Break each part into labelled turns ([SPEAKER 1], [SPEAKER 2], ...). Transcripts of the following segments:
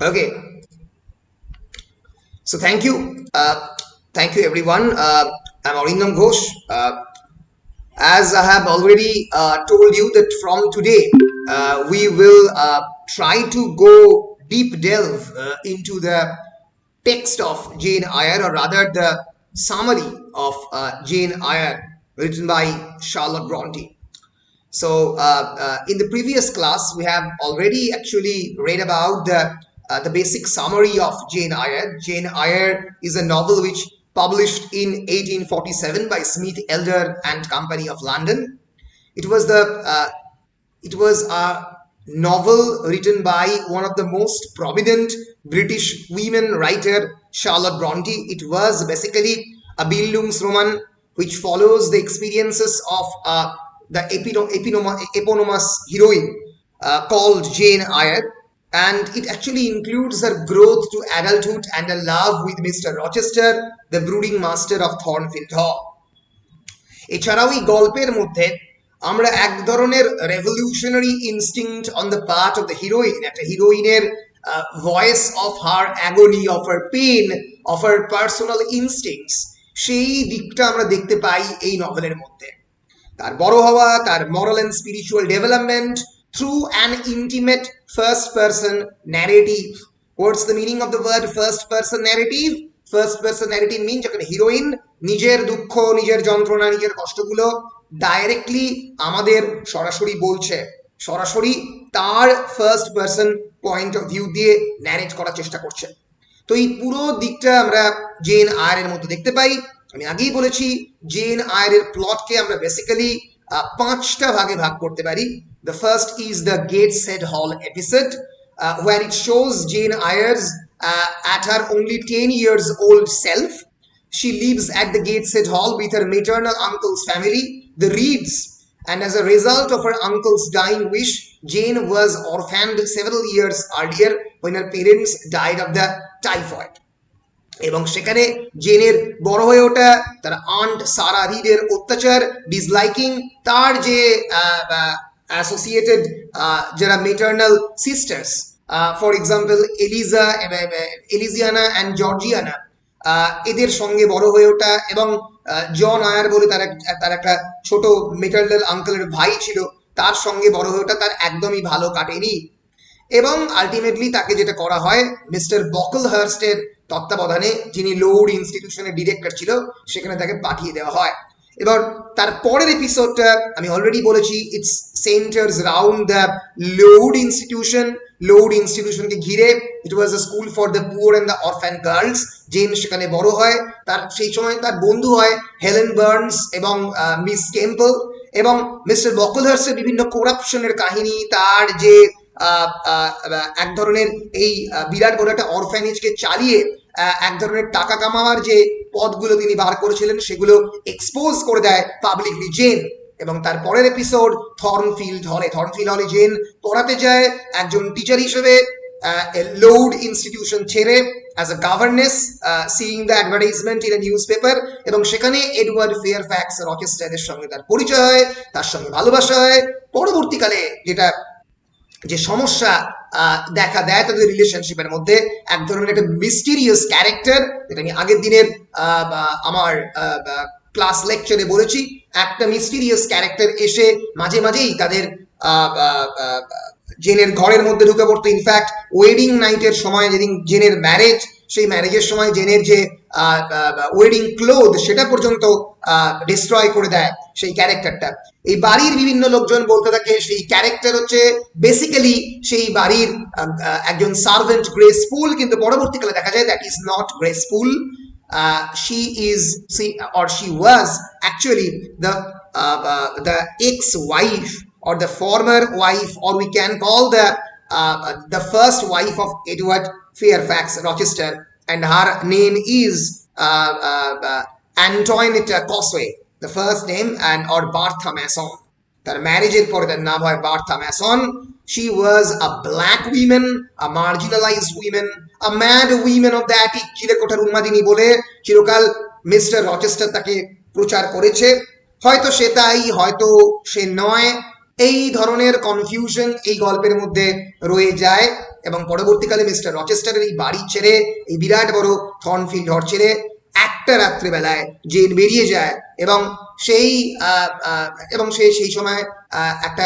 [SPEAKER 1] Okay, so thank you everyone. I'm Arindam Ghosh. As I have already told you that from today we will try to go deep delve into the text of Jane Eyre, or rather the summary of Jane Eyre written by Charlotte Brontë. So in the previous class, we have already actually read about the basic summary of Jane Eyre. Jane Eyre is a novel which published in 1847 by Smith, Elder and Company of London. It was a novel written by one of the most prominent British women writer, Charlotte Brontë. It was basically a Bildungsroman which follows the experiences of the eponymous heroine called Jane Eyre, and it actually includes her growth to adulthood and a love with Mr. Rochester, the brooding master of Thornfield Hall. এছাড়াও এই গল্পের মধ্যে আমরা এক ধরনের revolutionary instinct on the part of the heroine, একটা হিরোইনের voice of her agony, of her pain, of her personal instincts, সেই দিকটা আমরা দেখতে পাই এই নভেলের মধ্যে। তার বড় হওয়া, তার moral and spiritual development through an intimate first person narrative. What's the meaning of the word first person narrative? First person narrative means যখন হিরোইন নিজের দুঃখ, নিজের যন্ত্রণা, নিজের কষ্টগুলো ডাইরেক্টলি আমাদের সরাসরি বলছে, সরাসরি তার first person point of view দিয়ে ন্যারেট করার চেষ্টা করছে। তো এই পুরো দিকটা আমরা জেন আয়ারের মধ্যে দেখতে পাই। আমি আগেই বলেছি জেন আয়ারের প্লটকে আমরা বেসিক্যালি পাঁচটা ভাগে ভাগ করতে পারি। The first is the Gateshead Hall episode, where it shows Jane Eyre's at her only 10 years old self. She lives at the Gateshead Hall with her maternal uncle's family, the Reeds, and as a result of her uncle's dying wish, Jane was orphaned several years earlier when her parents died of the typhoid. এবং সেখানে জেনের বড় হয়ে ওঠা, তার aunt সারা রিডের অত্যাচার, disliking, তার যে associated যারা maternal sisters, for example Eliza and Georgiana, এদের সঙ্গে বড় হয়ে ওঠা, এবং জন আয়ার বলে তার একটা ছোট মেটার্নাল আঙ্কেলের ভাই ছিল, তার সঙ্গে বড় হয়ে ওঠা তার একদমই ভালো কাটেনি। এবং আলটিমেটলি তাকে যেটা করা হয়, মিস্টার বকলহার্স্টের তত্ত্বাবধানে, যিনি লোড ইনস্টিটিউশনের ডিরেক্টর ছিল, সেখানে তাকে পাঠিয়ে দেওয়া হয়। এবার তার পরের এপিসোডটা আমি অলরেডি বলেছি, it's centres round the Lowood institution. Lowood ইনস্টিটিউশনকে ঘিরে, it was a school for the poor and the orphan girls. Jane সেখানে বড় হয়, তার সেই সময় তার বন্ধু হয় হেলেন বার্নস এবং মিস কেম্পল, এবং মিস্টার বকলহার্স্টের বিভিন্ন করাপশনের কাহিনী, তার যে এক ধরনের এই বিরাট বড় একটা অরফ্যানেজকে চালিয়ে এক ধরনের টাকা কামাবার যে পথগুলো তিনি বার করেছিলেন, সেগুলো এক্সপোজ করে দেয় পাবলিকলি জেন। এবং তার পরের এপিসোড থর্নফিল্ড হলে জেন পড়াতে যায় একজন টিচার হিসেবে, লোড ইনস্টিটিউশন ছেড়ে as a governance, seeing the advertisement in a news paper, এবং সেখানে এডওয়ার্ড ফেয়ারফ্যাক্স রচেস্টারের সঙ্গে তার পরিচয় হয়, তার সঙ্গে ভালোবাসা হয়। পরবর্তীকালে যে সমস্যা দেখা দেয় তাদের রিলেশনশিপের মধ্যে, এক ধরনের একটা মিস্টিরিয়াস ক্যারেক্টার, যেটা আমি আগের দিনের আমার ক্লাস লেকচারে বলেছি, একটা মিস্টিরিয়াস ক্যারেক্টার এসে মাঝে মাঝেই তাদের জেনের ঘরের মধ্যে ঢুকে পড়তো। ইনফ্যাক্ট ওয়েডিং নাইটের সময়, যেদিন জেনের ম্যারেজ, সেই ম্যারেজের সময় জেনের যে ওয়েডিং ক্লোথ, সেটা পর্যন্ত ডিস্ট্রয় করে দেয় সেই ক্যারেক্টারটা। এই বাড়ির বিভিন্ন লোকজন বলতে থাকে সেই ক্যারেক্টার হচ্ছে বেসিক্যালি সেই বাড়ির একজন সার্ভেন্ট গ্রেসফুল, কিন্তু পরবর্তীকালে দেখা যায় that is not graceful. she was actually the ex-wife or the former wife, or we can call the first wife of Edward Fairfax Rochester, and her name is Antoinette Cosway, the first name, and or Bertha Mason. তার ম্যারেজের পরে তার নাম হয় Bertha Mason. She was a black woman, a marginalized woman, a mad woman of the attic, চিলেকোঠার উন্মাদিনী বলে চিরকাল mister Rochester তাকে প্রচার করেছে। হয়তো সে তাই, হয়তো সে নয়, এই ধরনের কনফিউশন এই গল্পের মধ্যে রয়ে যায়। এবং পরবর্তীকালে মিস্টার রচেস্টারের এই বাড়ি ছেড়ে, এই বিরাট বড় থর্নফিল্ড হল ছেড়ে একটা রাত্রেবেলায় জেন বেরিয়ে যায় এবং সে সেই সময় একটা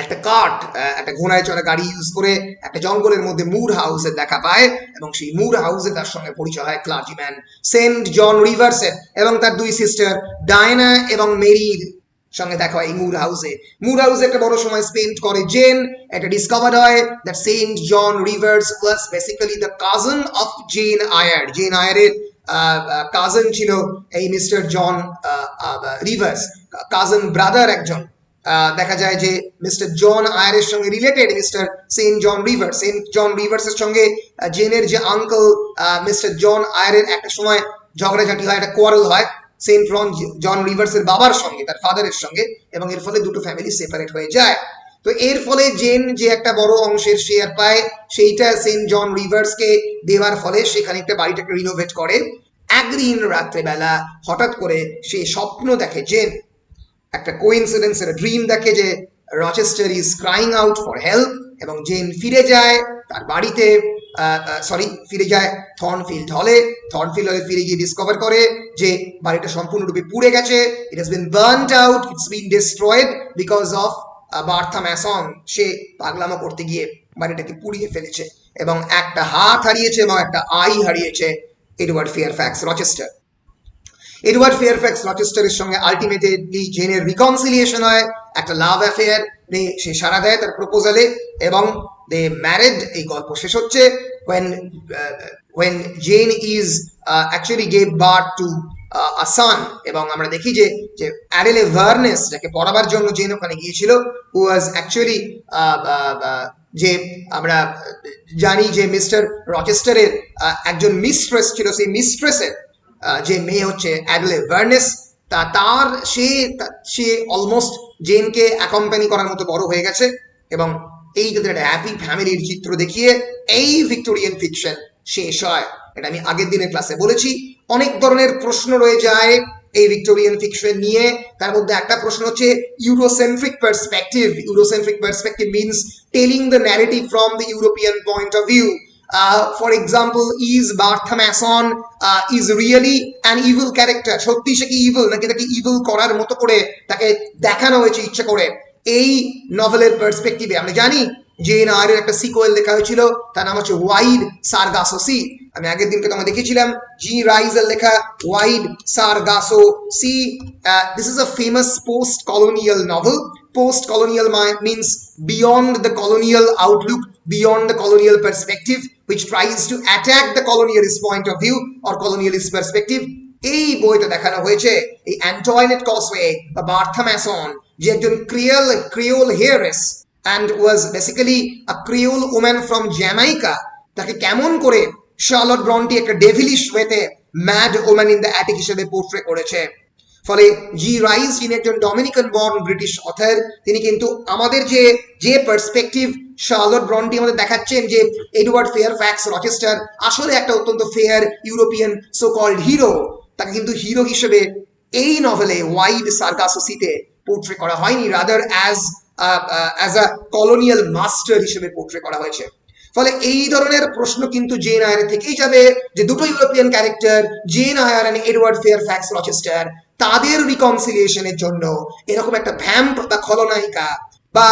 [SPEAKER 1] একটা কার্ট, একটা ঘোড়ায় চড়া গাড়ি ইউজ করে একটা জঙ্গলের মধ্যে মুর হাউসের দেখা পায় এবং সেই মুর হাউসে তার সঙ্গে পরিচয় হয় ক্লার্জিম্যান সেন্ট জন রিভার্সের এবং তার দুই সিস্টার ডায়না এবং মেরির সঙ্গে দেখা হয় এই মুর হাউসে। মুর হাউসে একটা বড় সময় স্পেন্ড করে জেন। এটা ডিসকভার্ড হয় that Saint John Rivers was basically the cousin of Jane Eyre. Jane আয়ারের কাজন ছিল এই Mister John Rivers, cousin brother একজন। দেখা যায় যে মিস্টার জন আয়ারের সঙ্গে related Mister Saint John Rivers. Saint John রিভার্সের সঙ্গে জেনের যে আঙ্কেল মিস্টার জন আয়ারের একটা সময় ঝগড়াঝাটি হয়, একটা কোয়ারেল হয় সেন্ট জন রিভার্সের বাবার সঙ্গে, তার ফাদারের সঙ্গে, এবং এর ফলে দুটো ফ্যামিলি সেপারেট হয়ে যায়। তো এর ফলে জেন যে একটা বড় অংশের শেয়ার পায় সেইটা সেন্ট জন রিভার্সকে দেওয়ার ফলে সেখানে একটা বাড়িটাকে রিনোভেট করে। একদিন রাত্রেবেলা হঠাৎ করে সে স্বপ্ন দেখে, জেন একটা কোইন্সিডেন্স, একটা ড্রিম দেখে যে Rochester is crying out for help, এবং জেন ফিরে যায় তার বাড়িতে, ফিরে যায় থর্নফিল্ড হলে। থর্নফিল্ড হলে ফিরে গিয়ে ডিসকভার করে যে বাড়িটা সম্পূর্ণরূপে পুড়ে গেছে। It has been burned out, it's been destroyed because of Bertha Mason. সে পাগলামো করতে গিয়ে বাড়িটাকে পুড়িয়ে ফেলেছে এবং একটা হাত হারিয়েছে এবং একটা আই হারিয়েছে Edward Fairfax Rochester. Edward Fairfax রচেস্টারের সঙ্গে আলটিমেটলি জেনের রিকনসিলিয়েশন হয়, একটা লাভ অ্যাফেয়ার, সে সাড়া দেয় তার প্রপোজালে এবং দে ম্যারেড। এই গল্প শেষ হচ্ছে when Jane is actually gave birth to a son, এবং আমরা দেখি যে অ্যাডেলে ভার্নেস যাকে পড়াবার জন্য জেন ওখানে গিয়েছিল, who was actually যে আমরা জানি যে মিস্টার রচেস্টারের একজন মিস্ট্রেস ছিল, সেই মিস্ট্রেসের যে মেয়ে হচ্ছে অ্যাডেলে ভার্নেস, তার সে অলমোস্ট জেনকে অ্যাকম্পানি করার মতো বড় হয়ে গেছে। এবং এই তাদের একটা হ্যাপি ফ্যামিলির চিত্র দেখিয়ে এই ভিক্টোরিয়ান ফিকশন শেষ হয়। এটা আমি আগের দিনের ক্লাসে বলেছি। অনেক ধরনের প্রশ্ন রয়ে যায় এই ভিক্টোরিয়ান ফিকশন নিয়ে। তার মধ্যে একটা প্রশ্ন হচ্ছে Eurocentric perspective. Eurocentric perspective means telling the narrative from the European point of view. For example, is Bartha Mason is really an evil character? সত্যি সে কি ইভিল, নাকি তাকে ইভিল করার মতো করে তাকে দেখানো হয়েছে ইচ্ছে করে? এই নভেলের পার্সপেক্টিভে আমরা জানি জেন আয়ারের একটা সিকোয়েল লেখা হয়েছিল, তার নাম হচ্ছে ওয়াইড সারগাসো সি। আমি আগের দিনকে তোমায় দেখিয়েছিলাম জি রাইজের লেখা wide Sargasso sea. This is a famous post colonial novel. Post colonial means beyond the colonial outlook, beyond the colonial perspective, which tries to attack the colonialist point of view or colonialist perspective. এই বইটা দেখানো হয়েছে এই অ্যান্টয়েনেট কসওয়ে বা Bertha Mason, যে একজন Creole হেয়ারেস and was basically a Creole woman from Jamaica, তাকে কেমন করে শার্লট ব্রন্টি একটা ডেভিলিশ ওয়েতে mad woman in the attic হিসেবে পোর্ট্রে করেছে। ফলে জি রাইস, যিনি একজন ডমিনিকান বর্ন ব্রিটিশ অথর, তিনি কিন্তু আমাদের যে পার্সপেক্টিভ শার্লট ব্রন্টি আমাদের দেখাচ্ছেন যে এডওয়ার্ড ফেয়ারফ্যাক্স রচেস্টার আসলে একটা অত্যন্ত fair European so called hero, তাকে কিন্তু হিরো হিসেবে এই নভেলে ওয়াইড সারগাসোসিতে পোর্ট্রে করা হয়নি, rather as a colonial master হিসেবে পোর্ট্রে করা হয়েছে। ফলে এই ধরনের প্রশ্ন কিন্তু জেন আয়ার থেকেই যাবে যে দুটো European character Jane Eyre and Edward Fairfax Rochester, তাদের রিকনসিলিয়েশনের জন্য এরকম একটা ভ্যাম্প বা খলনায়িকা বা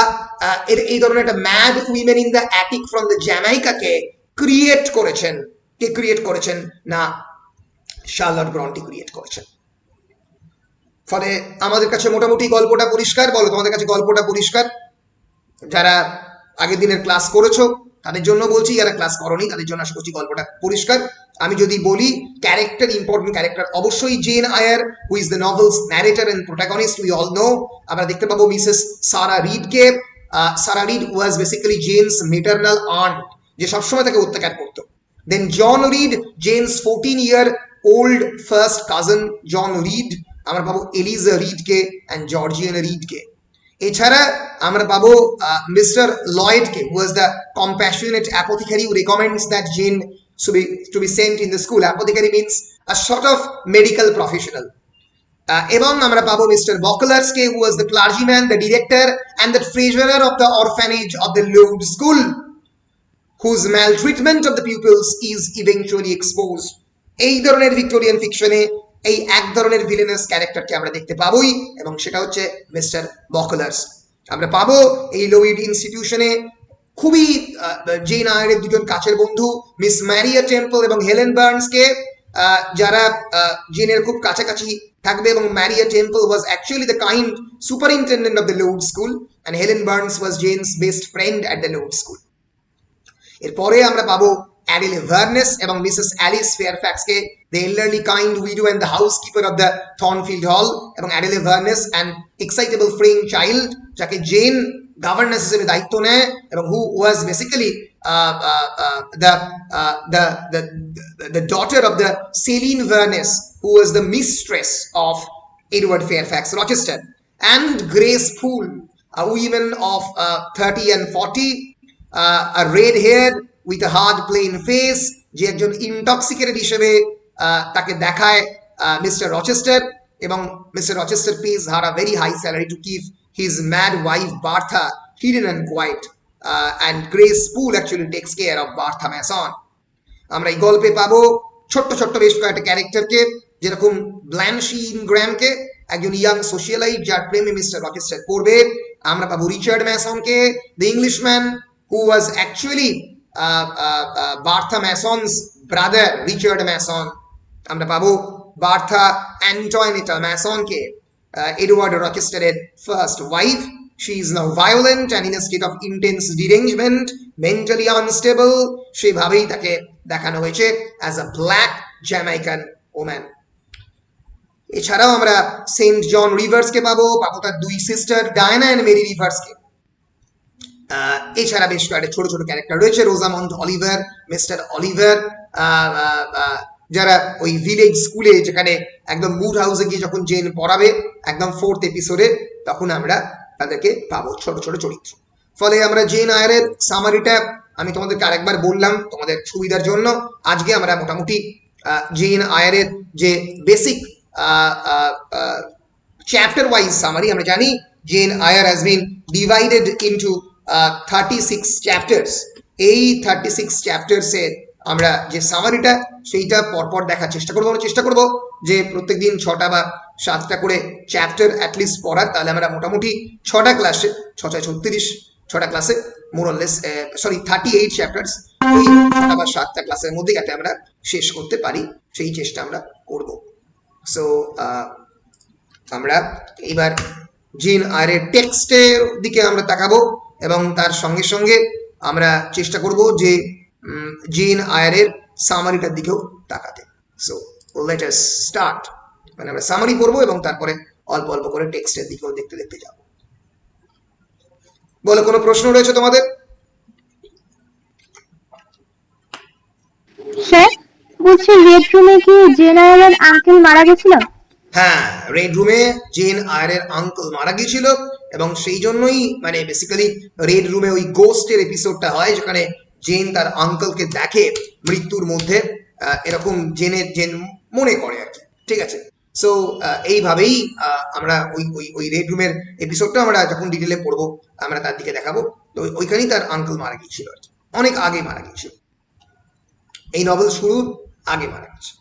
[SPEAKER 1] এই ধরনের একটা mad women in the attic from the জ্যামাইকাকে ক্রিয়েট করেছেন। কে ক্রিয়েট করেছেন? না, শার্লট ব্রন্টি ক্রিয়েট করেছেন। ফলে আমাদের কাছে মোটামুটি গল্পটা পরিষ্কার। বলো, তোমাদের কাছে গল্পটা পরিষ্কার? যারা আগের দিনের ক্লাস করেছো তাদের জন্য বলছি, যারা ক্লাস করোনি তাদের জন্য আশা করছি গল্পটা পরিষ্কার। আমি যদি বলি ক্যারেক্টার, ইম্পর্টেন্ট ক্যারেক্টার অবশ্যই Jane Eyre, who is the novel's narrator and protagonist. We all know, আমরা দেখতে পাবো মিসেস সারা রিডকে। Sarah Reed was basically Jane's maternal aunt, যে সবসময় তাকে অত্যাচার করতো। Then John Reed, Jane's 14-year-old first cousin John Reed. আমরা পাবো এলিজা রিডকে অ্যান্ড জর্জিয়ানা রিডকে। এছাড়া আমরা পাবো mister লয়েডকে, who was the compassionate apothecary who recommends that Jane to be sent in the school. Apothecary means a sort of medical professional. এবং আমরা পাবো mister বকলার্সকে, who was the clergyman, the director and the treasurer of the orphanage of the Lourdes school. whose maltreatment of the pupils is eventually exposed. এই ধরনের Victorian ফিকশনে এই এক ধরনের villainous ক্যারেক্টারকে আমরা দেখতে পাবোই, এবং সেটা হচ্ছে মিস্টার বকলার্স। আমরা পাবো এই লোইড ইনস্টিটিউশনে খুবই জেন আয়ারের দুজন কাছের বন্ধু মিস ম্যারিয়া টেম্পল এবং হেলেন বার্নসকে, যারা জেনের খুব কাছাকাছি থাকবে, এবং Maria Temple was actually the kind superintendent of the Lowood school and Helen Burns was Jane's best friend at the Lowood school. এরপরে আমরা পাবো অ্যাডিলে ভার্নেস এবং মিসেস অ্যালিস ফেয়ারফ্যাক্সকে, the elderly kind widow and the housekeeper of the Thornfield Hall, এবং Adele Varens and excitable French child, যাকে Jane governess হিসেবে দায়িত্ব নেয়, এবং হু ওয়াজ basically the daughter of the Celine Verness, who was the mistress of Edward Fairfax Rochester, and Grace Poole, a woman of 30 and 40, a red hair with a hard plain face, যে একজন intoxicated হিসেবে তাকে দেখায় mister Rochester, এবং mister Rochester pays her a very high salary to keep his mad wife Bertha hidden and quiet, and Grace Poole actually takes care of Bertha Mason. আমরা এই গল্পে পাবো ছোট্ট ছোট্ট বেশ কয়েকটা ক্যারেক্টারকে, যেরকম ব্ল্যানশি ইনগ্র্যামকে, একজন ইয়াং সোশিয়ালাইট যার প্রেমে মিস্টার রচেস্টার পড়বে। আমরা পাবো রিচার্ড ম্যাসনকে, the Englishman, who was actually Bertha Mason's brother, Richard Mason. আমরা পাবো বার্থা অ্যান্টয়েনেটা ম্যাসনকে, এডওয়ার্ড রচেস্টারের first wife. She is now violent and in a state of intense derangement, mentally unstable. সেভাবেই তাকে দেখানো হয়েছে as a black Jamaican woman. এছাড়াও আমরা সেন্ট জন রিভার্সকে পাবো তার দুই সিস্টার ডায়ানা এন্ড মেরি রিভার্সকে। এছাড়া বেশ কয়েকটা ছোট ছোট ক্যারেক্টার রয়েছে, রোজামন্ড অলিভার, মিস্টার অলিভার, যারা ওই ভিলেজ স্কুলে, যেখানে একদম মুড হাউসে গিয়ে যখন জেন পড়াবে একদম 4th এপিসোডে, তখন আমরা তাদেরকে পাবো ছোট ছোট চরিত্র। ফলে আমরা জেন আয়ারের সামারিটা আমি তোমাদেরকে আরেকবার বললাম তোমাদের সুবিধার জন্য। আজকে আমরা মোটামুটি জেন আয়ারের যে বেসিক চ্যাপ্টার ওয়াইজ সামারি, আমরা জানি gen Iyer has been divided into 36 chapters. এই 36 চ্যাপ্টার্সের আমরা যে সামারিটা সেইটা পরপর দেখার চেষ্টা করবো যে প্রত্যেকদিন 6টা বা 7টা করে চ্যাপ্টার অ্যাটলিস্ট পড়ার। তাহলে আমরা মোটামুটি 6টা ক্লাসে 6×36 6টা ক্লাসে মোরলেস 38 চ্যাপ্টার্স ওই 6টা বা 7টা ক্লাসের মধ্যে যাতে আমরা শেষ করতে পারি সেই চেষ্টা আমরা করব। সো আমরা এবার জেন আয়ারের টেক্সটের দিকে আমরা তাকাবো, এবং তার সঙ্গে সঙ্গে আমরা চেষ্টা করব যে জেন আয়ারের সামারিটার দিকেও তাকাতে। So let us start. মানে আমরা সামারি পড়বো এবং তারপরে অল্প অল্প করে টেক্সটের দিকেও দেখতে দেখতে যাব। বলো, কোনো প্রশ্ন রয়েছে তোমাদের?
[SPEAKER 2] স্যার বলছি, রেড রুমে কি জেন আয়ারের আঙ্কেল মারা গেছিল?
[SPEAKER 1] হ্যাঁ, রেড রুমে জেন আয়ারের আঙ্কেল মারা গিয়েছিল, এবং সেই জন্যই মানে বেসিক্যালি রেড রুমে ওই গোস্টের এপিসোডটা হয়, যেখানে জেন তার আঙ্কেলকে দেখে মৃত্যুর মধ্যে, এরকম জেন মনে করে আর কি। ঠিক আছে, সো এইভাবেই আমরা ওই রেড রুমের এপিসোডটা আমরা যখন ডিটেলে পড়বো আমরা তার দিকে দেখাবো। তো ওইখানেই তার আঙ্কেল মারা গিয়েছিল আর কি, অনেক আগে মারা গিয়েছিল, এই নভেল শুরুর আগে মারা গেছে।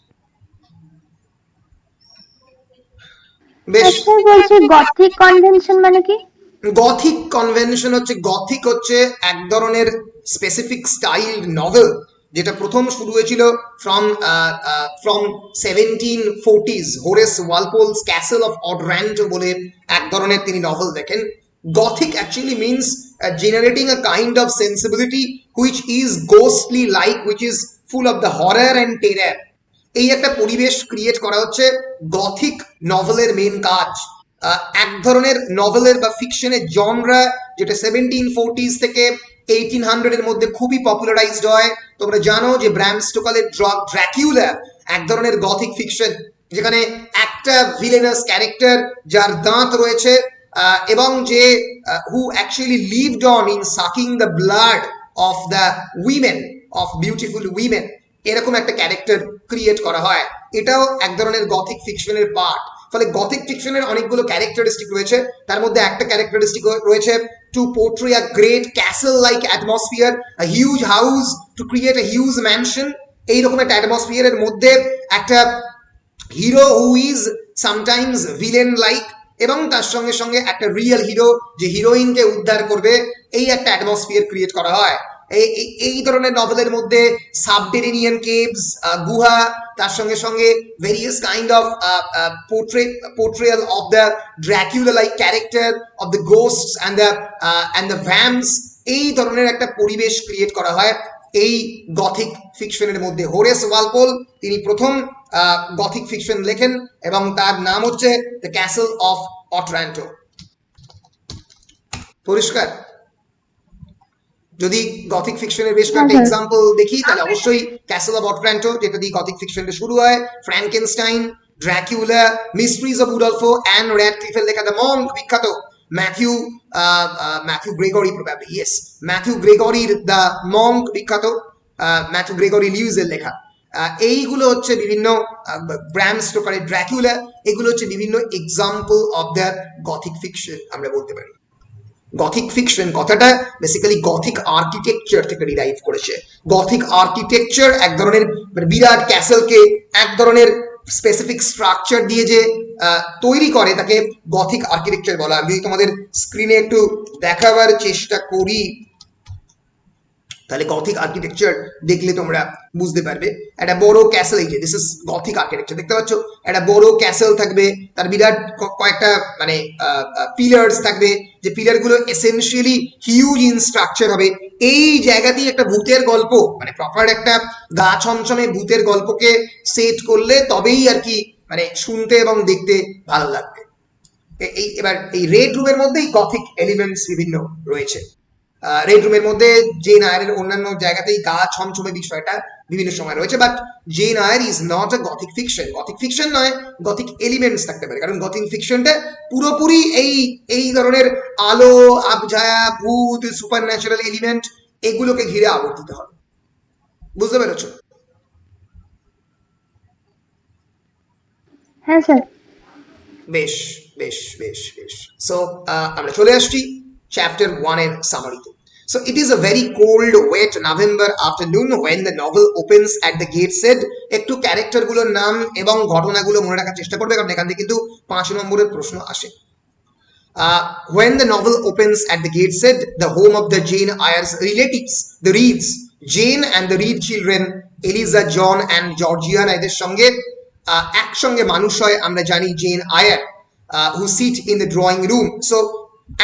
[SPEAKER 1] বেশ,
[SPEAKER 2] বলছি গথিক কনভেনশন মানে কি?
[SPEAKER 1] গথিক কনভেনশন হচ্ছে, গথিক হচ্ছে এক ধরনের স্পেসিফিক স্টাইল নভেল, যেটা প্রথম শুরু হয়েছিল from 1740s। Horace Walpole's Castle of Otranto বলে এক ধরনের তিনি নভেল দেখেন। Gothic actually means generating a kind of sensibility which is ghostly like, which is full of the horror and terror. এই একটা পরিবেশ ক্রিয়েট করা হচ্ছে গথিক নভেলের মেন কাজ। এক ধরনের নভেলের বা ফিকশনের জনরা যেটা 1740s থেকে 1800 এর মধ্যে খুবই পপুলারাইজড হয়। তোমরা জানো যে ব্র্যাম স্টোকারের ড্র্যাকুলা এক ধরনের গথিক ফিকশন, যেখানে একটা ভিলেনাস ক্যারেক্টার যার দাঁত রয়েছে এবং যে who actually lived on in sucking the blood of the women, of beautiful women, এরকম একটা ক্যারেক্টার ক্রিয়েট করা হয়। এটাও এক ধরনের গথিক ফিকশনের পার্ট। ফলে গথিক ফিকশনের অনেকগুলো ক্যারেক্টারিস্টিক রয়েছে, তার মধ্যে একটা ক্যারেক্টারিস্টিক রয়েছে to portray a great castle like atmosphere, a huge house to create a huge mansion. এইরকম একটা অ্যাটমসফিয়ারের মধ্যে একটা hero who is sometimes villain like, এবং তার সঙ্গে সঙ্গে একটা রিয়েল হিরো যে হিরোইনকে উদ্ধার করবে, এই একটা অ্যাটমসফিয়ার ক্রিয়েট করা হয়। এই ধরনের নভেলের মধ্যে সাবটেরিনিয়ান কেভস, গুহা, তার সঙ্গে সঙ্গে various kind of portrayal of the Dracula like character of the ghosts and the vamps, এই ধরনের একটা পরিবেশ ক্রিয়েট করা হয় এই গথিক ফিকশনের মধ্যে। হোরেস ওয়ালপোল তিনি প্রথম গথিক ফিকশন লেখেন এবং তার নাম হচ্ছে দ্য ক্যাসেল অফ অট্রান্টো। পরিষ্কার? যদি গথিক ফিকশনের বেশ কয়েকটা এক্সাম্পল দেখি তাহলে অবশ্যই ক্যাসেল অফ অট্রান্টো, যেটা দিয়ে গথিক ফিকশনটা শুরু হয়, Frankenstein, Dracula, Mysteries of Udolpho, Ann র্যাডক্লিফের লেখা দ্য মঙ্ক, বিখ্যাত Matthew Gregory, probably yes, Matthew গ্রেগরির দ্য মঙ্ক, বিখ্যাত ম্যাথিউ গ্রেগরি লিউজের লেখা। এইগুলো হচ্ছে বিভিন্ন ব্র্যাম স্টোকারের ড্র্যাকুলা, এগুলো হচ্ছে বিভিন্ন example of the Gothic fiction আমরা বলতে পারি। গথিক ফিকশন কথাটা বেসিক্যালি গথিক আর্কিটেকচার থেকে ডিরাইভ করেছে। গথিক আর্কিটেকচার এক ধরনের বিরাট ক্যাসেলকে এক ধরনের স্পেসিফিক স্ট্রাকচার দিয়ে যে তৈরি করে তাকে গথিক আর্কিটেকচার বলা। আমি তোমাদের স্ক্রিনে একটু দেখাবার চেষ্টা করি, তাহলে গথিক আর্কিটেকচার দেখলে তোমরা বুঝতে পারবে। একটা বড় ক্যাসেল, এই যে দিস ইজ গথিক আর্কিটেকচার, দেখতে পাচ্ছ একটা বড় ক্যাসেল থাকবে, তার বিরাট কয়েকটা মানে পিলার্স থাকবে, যে পিলারগুলো এসেনশিয়ালি হিউজ ইন স্ট্রাকচার হবে। এই জায়গাতেই একটা ভূতের গল্প, মানে প্রপার একটা গা ছমছমে ভূতের গল্পকে সেট করলে তবেই আর কি মানে শুনতে এবং দেখতে ভালো লাগবে। এবার এই রেড রুমের মধ্যেই গথিক এলিমেন্টস বিভিন্ন রয়েছে। রেড রুমের মধ্যে জেন আয়ারের অন্যান্য জায়গাতেই গা ছমছমে বিষয়টা বিভিন্ন সময় রয়েছে, but gen Iyer is not a Gothic fiction. Gothic fiction নয়, গথিক এলিমেন্টস থাকতে পারে, কারণ গথিক ফিকশনটা পুরোপুরি এই ধরনের আলো, আবঝায়া, ভূত, সুপার ন্যাচারাল এলিমেন্ট এগুলোকে ঘিরে আবর্তিত হবে। বুঝতে পেরেছ?
[SPEAKER 2] হ্যাঁ স্যার।
[SPEAKER 1] বেশ বেশ বেশ বেশ। সো আমরা চলে আসছি চ্যাপ্টার 1 এর সামারিতে। So it is a very cold, wet November afternoon when the novel opens at the gate said. একটু ক্যারেক্টারগুলোর নাম এবং ঘটনাগুলো মনে রাখার চেষ্টা করবে, কারণ এখান থেকে কিন্তু 5 নম্বরের প্রশ্ন আসে। When the novel opens at the gate said, the home of the Jane Eyre's relatives, the Reeds, Jane and the Reed children, Eliza, John and Georgiana, এদের সঙ্গে একসঙ্গে মানুষ হয় আমরা জানি gen Iyer, who sit in the drawing room. So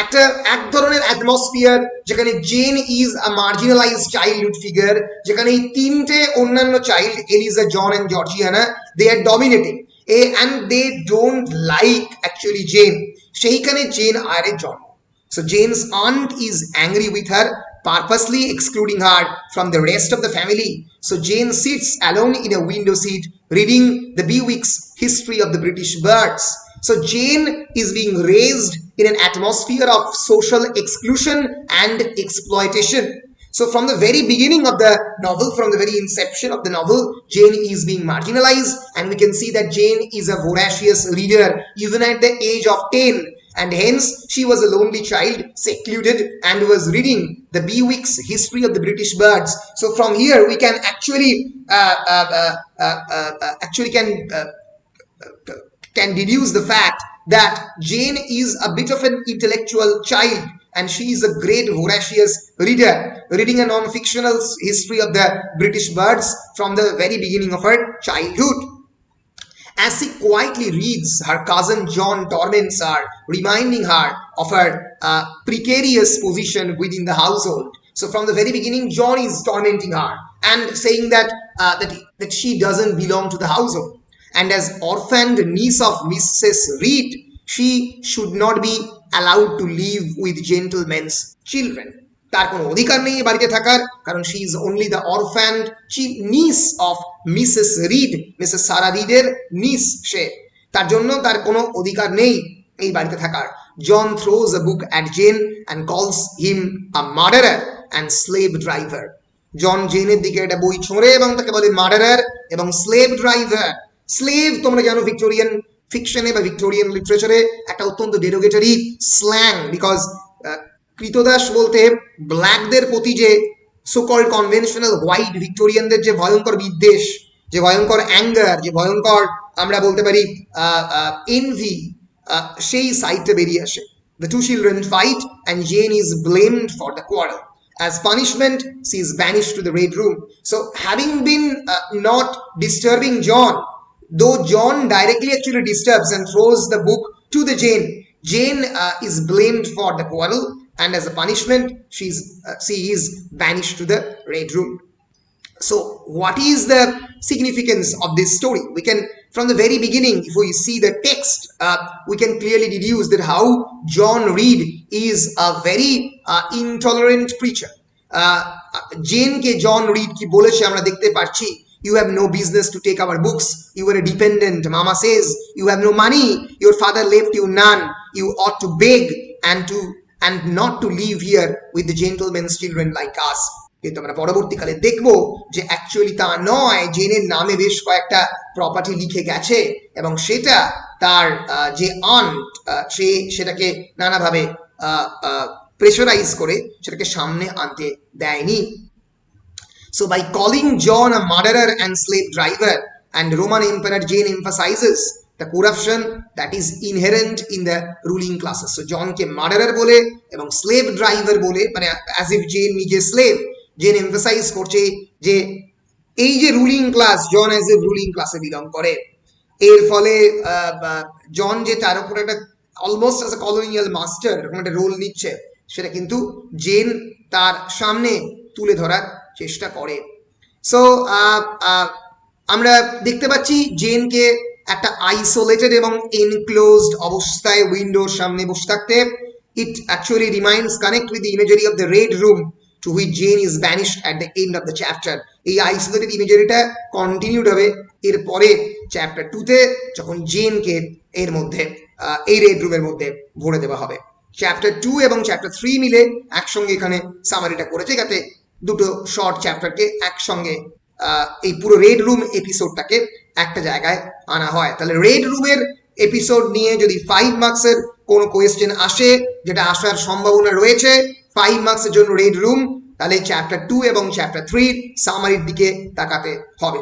[SPEAKER 1] একটা এক ধরনের অ্যাটমসফিয়ার যেখানে Jane is a marginalised childhood figure, যেখানে এই তিনটে অন্যান্য child Eliza, John and Georgiana, they are dominating and they don't like actually Jane. সেইখানে জেন আয়ারের জন্ম। So Jane's aunt is angry with her, purposely excluding her from the rest of the family. So Jane sits alone in a window seat reading the Bewick's History of the British Birds. So Jane is being raised in an atmosphere of social exclusion and exploitation. So from the very beginning of the novel, from the very inception of the novel, Jane is being marginalized, and we can see that Jane is a voracious reader even at the age of 10, and hence she was a lonely child, secluded, and was reading the Bewick's History of the British Birds. So from here we can can deduce the fact that Jane is a bit of an intellectual child, and she is a great voracious reader, reading a non-fictional history of the British birds from the very beginning of her childhood. As she quietly reads, her cousin John torments her, reminding her of her precarious position within the household. So from the very beginning, John is tormenting her and saying that she doesn't belong to the household. And as orphaned niece of Mrs. Reed, she should not be allowed to live with gentlemen's children. তার কোনো অধিকার নেই বাড়িতে থাকার, কারণ she is only the orphaned niece of Mrs. Reed, Mrs Sarah রিডের niece সে, তার জন্য তার কোনো অধিকার নেই এই বাড়িতে থাকার। John throws a book at Jane and calls him a murderer and slave driver. জন জেনের দিকে একটা বই ছোঁড়ে এবং তাকে বলে মার্ডারার এবং স্লেভ ড্রাইভার। স্লেভ তোমরা জানো ভিক্টোরিয়ান ফিকশনে বা ভিক্টোরিয়ান লিটারেচারে একটা অত্যন্ত ডেরোগেটরি স্ল্যাং, বিকজ কৃতদাস বলতে ব্ল্যাকদের প্রতি যে সো কল্ড কনভেনশনাল হোয়াইট ভিক্টোরিয়ানদের যে ভয়ঙ্কর বিদ্বেষ, যে ভয়ঙ্কর অ্যাঙ্গার, যে ভয়ঙ্কর আমরা বলতে পারি এনভি, সেই সাইডটা বেরিয়ে আসে। The two children fight and Jane is blamed for the quarrel. As punishment, she is banished to the Red Room. So having been not disturbing John, though John directly actually disturbs and throws the book to the Jane is blamed for the quarrel, and as a punishment she is banished to the Red Room. So what is the significance of this story? We can, from the very beginning, if we see the text, we can clearly deduce that how John Reed is a very intolerant preacher. Jane ke John Reed ki boleche amra dekhte parchi, you have no business to take our books, you are a dependent, mama says, you have no money, your father left you none, you ought to beg and not to live here with the gentlemen's children like us. কিন্তু আমরা পরবর্তীকালে দেখব যে actually তা নয়, জেনের নামে বেশ কয়েকটা প্রপার্টি লিখে গেছে এবং সেটা তার যে আন্ট সে সেটাকে নানাভাবে প্রেশারাইজ করে সেটাকে সামনে আনতে দেয়নি। So by calling John a murderer and slave driver, and Roman Emperor Jane emphasizes the corruption that is inherent in the ruling classes. So John ke murderer bole এবং slave driver bole, মানে as if Jane নিজে slave, Jane emphasize করছে যে এই যে ruling class, John as a ruling ক্লাসে belong করে, এর ফলে জন যে তার উপর একটা almost as a colonial master এরকম একটা রোল নিচ্ছে, সেটা কিন্তু জেন তার সামনে তুলে ধরার চেষ্টা করে। সো আমরা দেখতে পাচ্ছি জেনকে একটা আইসোলেটেড এবং এনক্লোজড অবস্থায় উইন্ডোর সামনে বসে থাকতে। It actually reminds connect with the imagery of the red room to which Jane is banished at the end of the chapter. এই আইসোলেটেড ইমেজারিটা কন্টিনিউড হবে এরপরে চ্যাপ্টার 2তে, যখন জেনকে এর মধ্যে এই রেড রুমের মধ্যে ভরে দেওয়া হবে। চ্যাপ্টার 2 এবং চ্যাপ্টার 3 মিলে একসঙ্গে এখানে সামারিটা করেছে, যাতে দুটো শর্ট চ্যাপ্টারকে একসঙ্গে এই পুরো রেড রুম এপিসোডটাকে একটা জায়গায় আনা হয়। তাহলে রেড রুমের এপিসোড নিয়ে যদি 5 মার্কসের কোনো কোয়েশ্চেন আসে, যেটা আসার সম্ভাবনা রয়েছে 5 মার্কসের জন্য রেড রুম, তাহলে চ্যাপ্টার 2 এবং চ্যাপ্টার 3 সামারির দিকে তাকাতে হবে।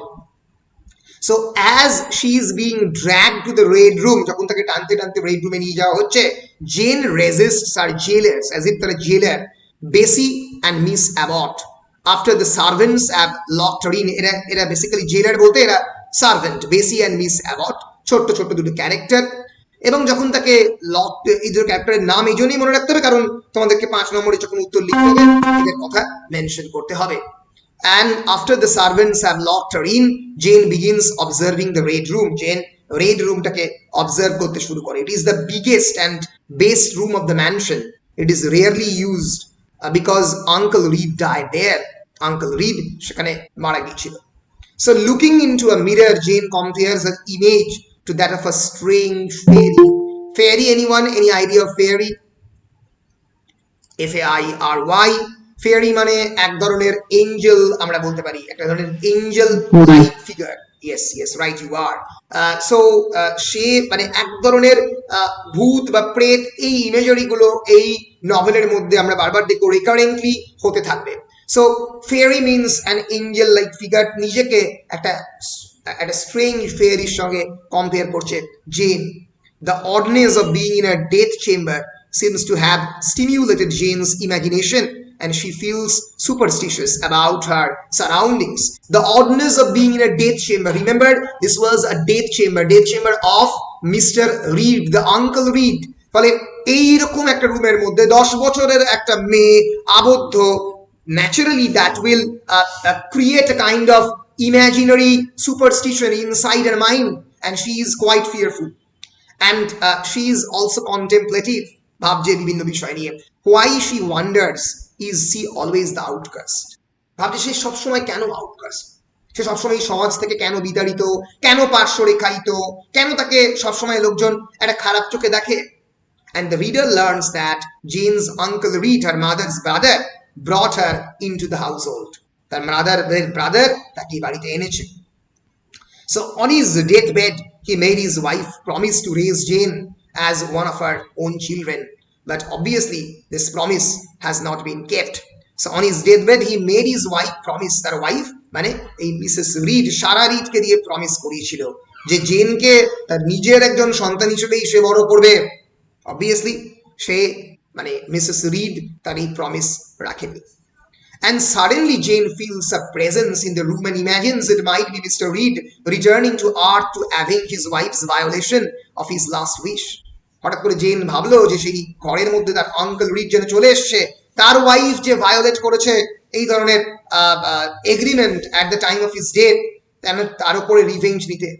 [SPEAKER 1] So as she is being dragged to the red room, যখন তাকে টানতে টানতে রেড রুমে নিয়ে যাওয়া হচ্ছে, জেন রেজিস্টস আর জেলার্স অ্যাজ ইফ তারা জেলার, বেসি and miss Abbott, after the servants have locked her in. এরা বেসিক্যালি জেলার বলতে এরা সার্ভেন্ট, বেসি অ্যান্ড মিস অ্যাবট, ছোট্ট ছোট্ট দুটো ক্যারেক্টার। এবং যখন তাকে লকড, এই দুটো ক্যারেক্টারের নাম এই জন্যই মনে রাখতে হবে কারণ তোমাদেরকে 5 নম্বরে যখন উত্তর লিখতে হবে এদের কথা মেনশন করতে হবে। And after the servants have locked her in, Jane begins observing the red room. Jane red roomটাকে observe করতে শুরু করে। It is the biggest and best room of the mansion. It is rarely used because Uncle Reed died there. Uncle Reed সেখানে মারা গিয়েছিল। So looking into a mirror, Jane compares her image to that of a strange fairy. Fairy, anyone? Any idea of fairy? F-A-I-R-Y. Fairy মানে এক ধরনের angel, আমরা বলতে পারি একটা ধরনের angel like figure. Yes yes, right you are. So সে মানে এক ধরনের ভূত বা প্রেত, এই ইমেজারি গুলো এই নভেলের মধ্যে আমরা বারবার দেখো রিকারেন্টলি হতে থাকবে। So fairy means an angel like figure, নিজেকে একটা স্ট্রেঞ্জ ফেয়ারির সঙ্গে কম্পেয়ার করছে Jane. The oddness of being in a death chamber seems to have stimulated Jane's imagination, and she feels superstitious about her surroundings. The oddness of being in a death chamber. Remember, this was a death chamber of Mr. Reed, the Uncle Reed. ফলে এইরকম একটা রুমের মধ্যে 10 বছরের একটা মেয়ে আবদ্ধ, naturally that will create a kind of imaginary superstition inside her mind, and she is quite fearful. And she is also contemplative, ভাবছে বিভিন্ন বিষয় নিয়ে। Why she wonders is she always the outcast? ভাবছে সে সবসময় কেন আউটকাস্ট, সে সবসময় সমাজ থেকে কেন বিতাড়িত, কেন পার্শ্বরেখায়িত, কেন তাকে সবসময় লোকজন একটা খারাপ চোখে দেখে। And the reader learns that Jane's Uncle Reed, her mother's brother, brought her into the household. তার ব্রাদার তাকে বাড়িতে এনেছে। So on his deathbed, he made his wife promise to raise Jane as one of her own children, but obviously this promise has not been kept. So on his deathbed he made his wife promise, তার wife মানে এই Mrs read, সারা রিডকে দিয়ে promise করিয়েছিল যে জেনকে তার নিজের একজন সন্তান হিসেবেই সে বড় করবে। অবভিয়াসলি সে মানে মিসেস রিড তার এই প্রমিস রাখেনি। And suddenly Jane feels a presence in the room and imagines it might be Mr. Reed returning to Earth to avenge his wife's violation of his last wish. হঠাৎ করে gen ভাবলো যে সেই ঘরের মধ্যে তার আঙ্কেল রিড যেন চলে এসছে, তার ওয়াইফ যে ভায়োলেট করেছে এই ধরনের agreement at the time of his death, তার উপরে রিভেঞ্জ নিতে।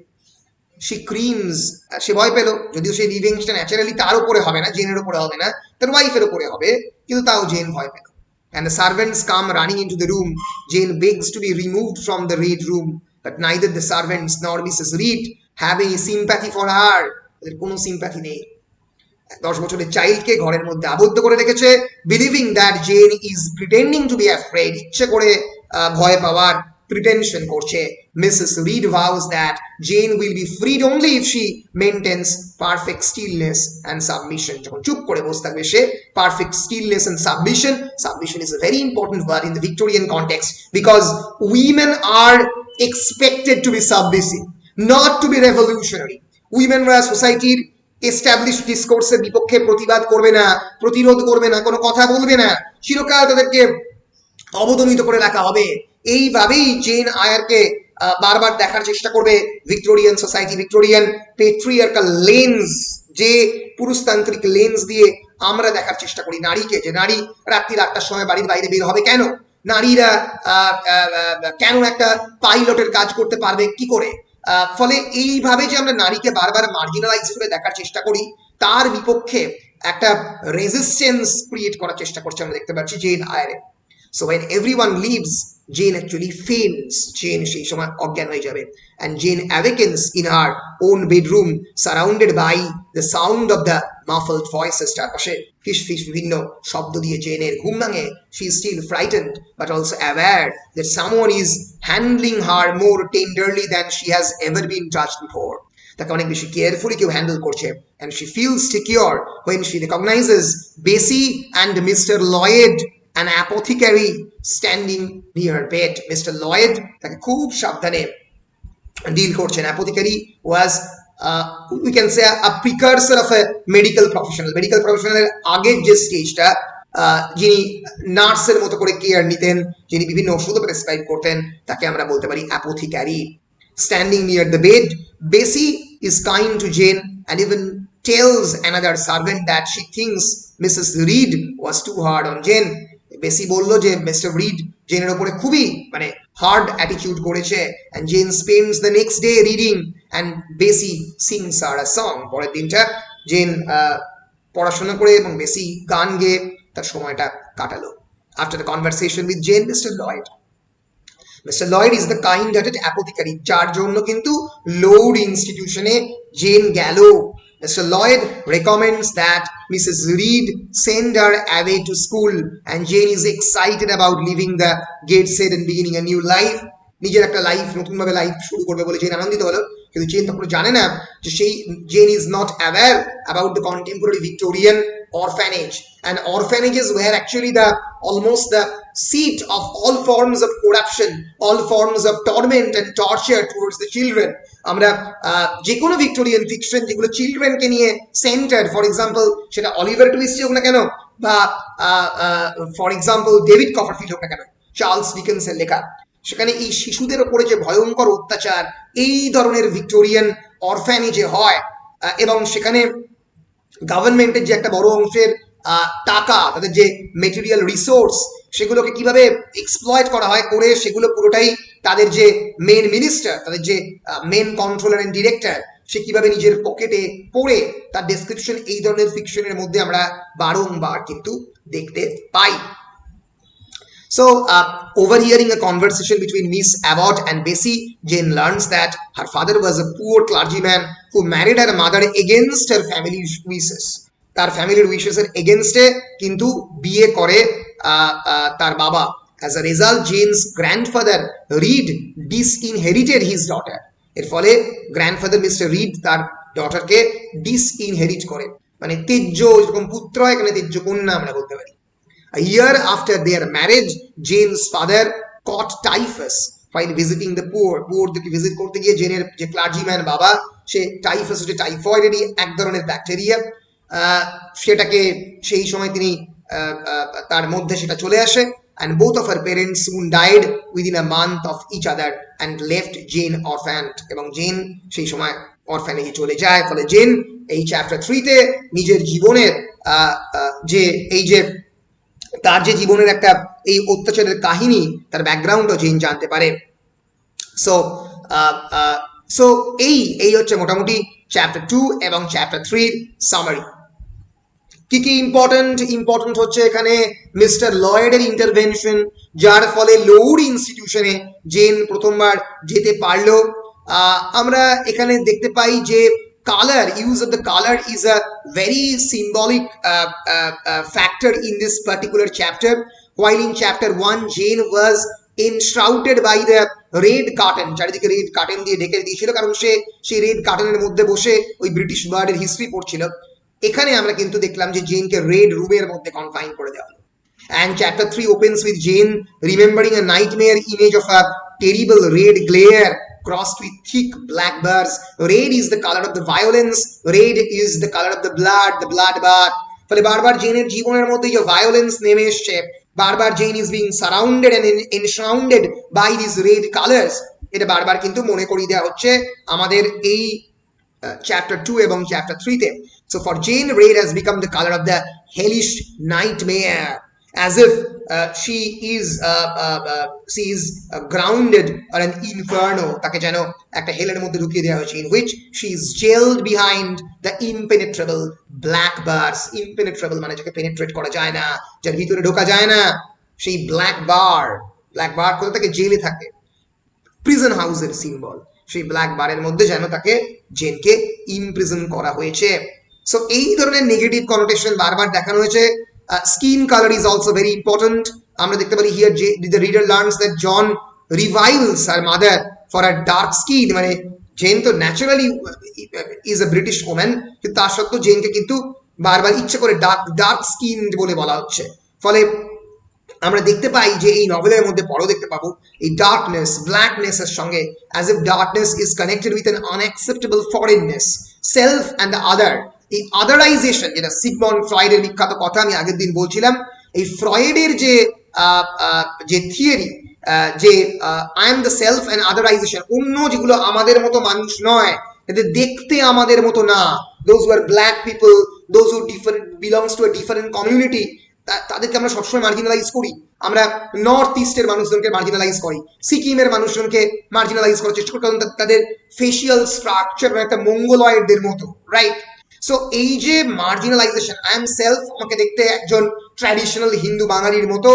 [SPEAKER 1] সে ক্রিমস, সে ভয় পেল, যদিও সেই রিভেঞ্জটা ন্যাচারালি তার উপরে হবে না, জেনের উপরে হবে না, তার ওয়াইফের উপরে হবে, কিন্তু তাও জেন ভয় পেল। And the servants come running into the room. Jane begs to be removed from the Reed room, but neither the servants nor Mrs. Reed have any sympathy for her. তাদের কোনো সিম্প্যাথি নেই। 10 বছরের চাইল্ডকে ঘরের মধ্যে আবদ্ধ করে রেখেছে, believing that Jane is pretending to be afraid, ইচ্ছে করে ভয় পাওয়ার প্রিটেনশন করছে। Mrs. Reed vows that Jane will be freed only if she maintains perfect stillness and submission. যখন চুপ করে বসে থাকবে সে, perfect stillness and submission. Submission is a very important word in the Victorian context because women are expected to be submissive, not to be revolutionary. Women were societyর established discourse-এর বিপক্ষে প্রতিবাদ করবে না, প্রতিরোধ করবে না, কোনো কথা বলবে না, চিরকাল তাদেরকে অবদমিত করে রাখা হবে। এইভাবেই জেন আয়ারকে বারবার দেখার চেষ্টা করবে Victorian society, Victorian patriarchal lens, যে পুরুষতান্ত্রিক লেন্স দিয়ে আমরা দেখার চেষ্টা করি নারীকে, যে নারী রাত্রি 8টার সময় বাড়ির বাইরে বের হবে কেন, নারীরা কেন একটা পাইলটের কাজ করতে পারবে কি করে। ফলে এইভাবে যে আমরা নারীকে বারবার মার্জিনালাইজ করে দেখার চেষ্টা করি, তার বিপক্ষে একটা রেজিস্ট্যান্স ক্রিয়েট করার চেষ্টা করছে আমরা দেখতে পাচ্ছি gen আয়ারে। So when everyone leaves, Jane actually faints. Jane সেই সময় অজ্ঞান হয়ে যাবে, and Jane awakens in her own bedroom surrounded by the sound of the muffled voices. চারপাশে ফিস ফিস বিভিন্ন শব্দ দিয়ে জেনের ঘুম ভাঙে। She is still frightened but also aware that someone is handling her more tenderly than she has ever been touched before. তাকে অনেক বেশি carefully কেউ হ্যান্ডেল করছে, and she feels secure when she recognizes Bessie and Mr. Lloyd, an apothecary, standing near her bed. Mr. Lloyd তাকে খুব সাবধানে deal করছেন। Apothecary was we can say a precursor of a medical professional. Medical professional এর আগের যে স্টেজটা, যিনি নার্সের মতো করে কেয়ার নিতেন, যিনি বিভিন্ন ওষুধ প্রেসক্রাইব করতেন, তাকে আমরা বলতে পারি অ্যাপোথিক্যারি। Standing near the bed, Bessie is kind to Jane and even tells another servant that she thinks Mrs. Reed was too hard on Jane. বেসি বললো যে মিস্টার রিড জেনের উপরে খুবই মানে হার্ড অ্যাটিটিউড করেছে, and Jane spends the next day reading and Bessie sings her a song. পরের দিনটা gen পড়াশোনা করে এবং বেসি গান গেয়ে তার সময়টা কাটালো। After the conversation with Jane, Mr. Lloyd is the kind-hearted apothecary, যার জন্য কিন্তু লোড ইনস্টিটিউশনে জেন গেল। Mr. Lloyd recommends that Mrs. Reed send her away to school, and Jane is excited about leaving the Gateshead and beginning a new life. নিজের একটা life, নতুনভাবে life শুরু করবে বলে জেন আনন্দিত হলো, কিন্তু জেন তখন জানে না যে সেই gen is not aware about the contemporary Victorian orphanage, and orphanages were actually almost the seat of all forms of corruption, all forms of torment and torture towards the children. আমরা যে কোনো Victorian fiction যেগুলো চিলড্রেনকে নিয়ে centred, for example সেটা Oliver twist হোক না কেন, বা ফর এক্সাম্পল ডেভিড কপারফিল্ড হোক না কেন, চার্লস ডিকেন্সের লেখা, সেখানে এই শিশুদের ওপরে যে ভয়ঙ্কর অত্যাচার এই ধরনের ভিক্টোরিয়ান অরফ্যানেজে হয়, এবং সেখানে গভর্নমেন্টের যে একটা বড় অংশের টাকা, তাদের যে মেটেরিয়াল রিসোর্স, সেগুলোকে কিভাবে এক্সপ্লয়েট করা হয় করে সেগুলো পুরোটাই তাদের যে মেন মিনিস্টার, তাদের যে মেন কন্ট্রোলার এন্ড ডিরেক্টর, সে কিভাবে নিজের পকেটে পড়ে, তার ডেসক্রিপশন এই ধরনের ফিকশনের মধ্যে আমরা বারংবার কিন্তু দেখতে পাই। So, overhearing a conversation between Miss Abbott and Bessie, Jane learns that her father was a poor clergyman who married her mother against her family's wishes. তার ফ্যামিলির উইশেসের এগেনস্টে কিন্তু বিয়ে করে তার বাবা। As a result, Jane's grandfather Reed disinherited his daughter. এর ফলে গ্র্যান্ডফাদার মিস্টার রিড তার ডটারকে ডিসইনহেরিট করে, মানে তেজ্য যেরকম পুত্র হয় এখানে তেজ্য কন্যা আমরা বলতে পারি। A year after their marriage, Jane's father caught typhus while visiting the poor. Poorদেরকে ভিজিট করতে গিয়ে জেনের যে ক্লার্জিম্যান বাবা, সে টাইফাস হচ্ছে টাইফয়েডেরই এক ধরনের ব্যাকটেরিয়া, সেটাকে সেই সময় তিনি তার মধ্যে সেটা চলে আসে, and both of her parents soon died within a month of each other and left Jane orphaned. এবং জেন সেই সময় অরফ্যানেজে চলে যায়। ফলে জেন এই চ্যাপ্টার 3-তে নিজের জীবনের যে এই যে তার যে জীবনের একটা এই অত্যাচারের কাহিনী, তার ব্যাকগ্রাউন্ডও জেন জানতে পারে। সো সো এই হচ্ছে মোটামুটি চ্যাপ্টার 2 এবং চ্যাপ্টার 3 সামারি। কি কি ইম্পর্টেন্ট হচ্ছে এখানে মিস্টার লয়েডের ইন্টারভেনশন, যার ফলে লৌড ইনস্টিটিউশনে জেন প্রথমবার যেতে পারলো। আমরা এখানে দেখতে পাই যে color, use of the color is a very symbolic factor in this particular chapter. While in chapter 1 Jane was enshrouded by the red curtain, চারিদিকে রেড কার্টেন দিয়ে ঢেকে দিয়েছিল, কারণ সে সেই রেড কার্টেনের মধ্যে বসে ওই ব্রিটিশ বার্ডের হিস্ট্রি পড়ছিল। এখানে আমরা কিন্তু দেখলাম যে জেনকে রেড রুমের মধ্যে কনফাইন করে দেওয়া হলো। And chapter 3 opens with Jane remembering a nightmare image of a terrible red glare crossed with thick black bars. Red is the color of the violence, red is the color of the bloodbath. ফলে বারবার জেনের জীবনের মধ্যে যে violence নেমে এসছে, বারবার Jane is being surrounded and enshrouded by this red colours, এটা বারবার কিন্তু মনে করিয়ে দেওয়া হচ্ছে আমাদের এই চ্যাপ্টার 2 এবং chapter 3-তে। So for Jane, red has become the color of the hellish nightmare, as if she is grounded or an inferno, তাকে যেন একটা হেলের মধ্যে ঢুকিয়ে দেওয়া হয়েছে, in which she is jailed behind the impenetrable black bars. Impenetrable মানে যাকে penetrate করা যায় না, যার ভিতরে ঢোকা যায় না, সেই ব্ল্যাক বার কোথা থেকে জেলে থাকে, প্রিজন হাউসের সিম্বল, সেই ব্ল্যাক বারের মধ্যে যেন তাকে জেনকে ইমপ্রিজন করা হয়েছে। সো এই ধরনের নেগেটিভ কনোটেশন বারবার দেখানো হয়েছে। Skin colour is also very important. আমরা দেখতে পারি here the reader learns that John reviles her mother for a dark skin, মানে জেন তো naturally is a British woman, কিন্তু তার সত্ত্বেও জেনকে কিন্তু বারবার ইচ্ছে করে ডার্ক স্কিন বলে বলা হচ্ছে। ফলে আমরা দেখতে পাই যে এই নভেলের মধ্যে পরও দেখতে পাবো এই ডার্কনেস, ব্ল্যাকনেস এর সঙ্গে, as if darkness is connected with an unacceptable foreignness, self and the other. এই আদারাইজেশন, যেটা সিগমন্ড ফ্রয়েডের বিখ্যাত কথা আমি আগের দিন বলছিলাম, এই ফ্রয়েডের যে থিওরি, যে I am the self and otherisation, অন্য যেগুলো আমাদের মতো মানুষ নয়, এদের দেখতে আমাদের মতো না, those who are black people, those who belongs to a different community, তাদেরকে আমরা সবসময় মার্জিনালাইজ করি। আমরা নর্থ ইস্টের মানুষজনকে মার্জিনালাইজ করি, সিকিমের মানুষজনকে মার্জিনালাইজ করার চেষ্টা করি, কারণ তাদের ফেসিয়াল স্ট্রাকচার একটা মঙ্গলয়েডদের মতো, রাইট? সো এই যে মার্জিনালাইজেশন, আই এম সেলফ, আমাকে দেখতে একজন ট্র্যাডিশনাল হিন্দু বাঙালির মতো,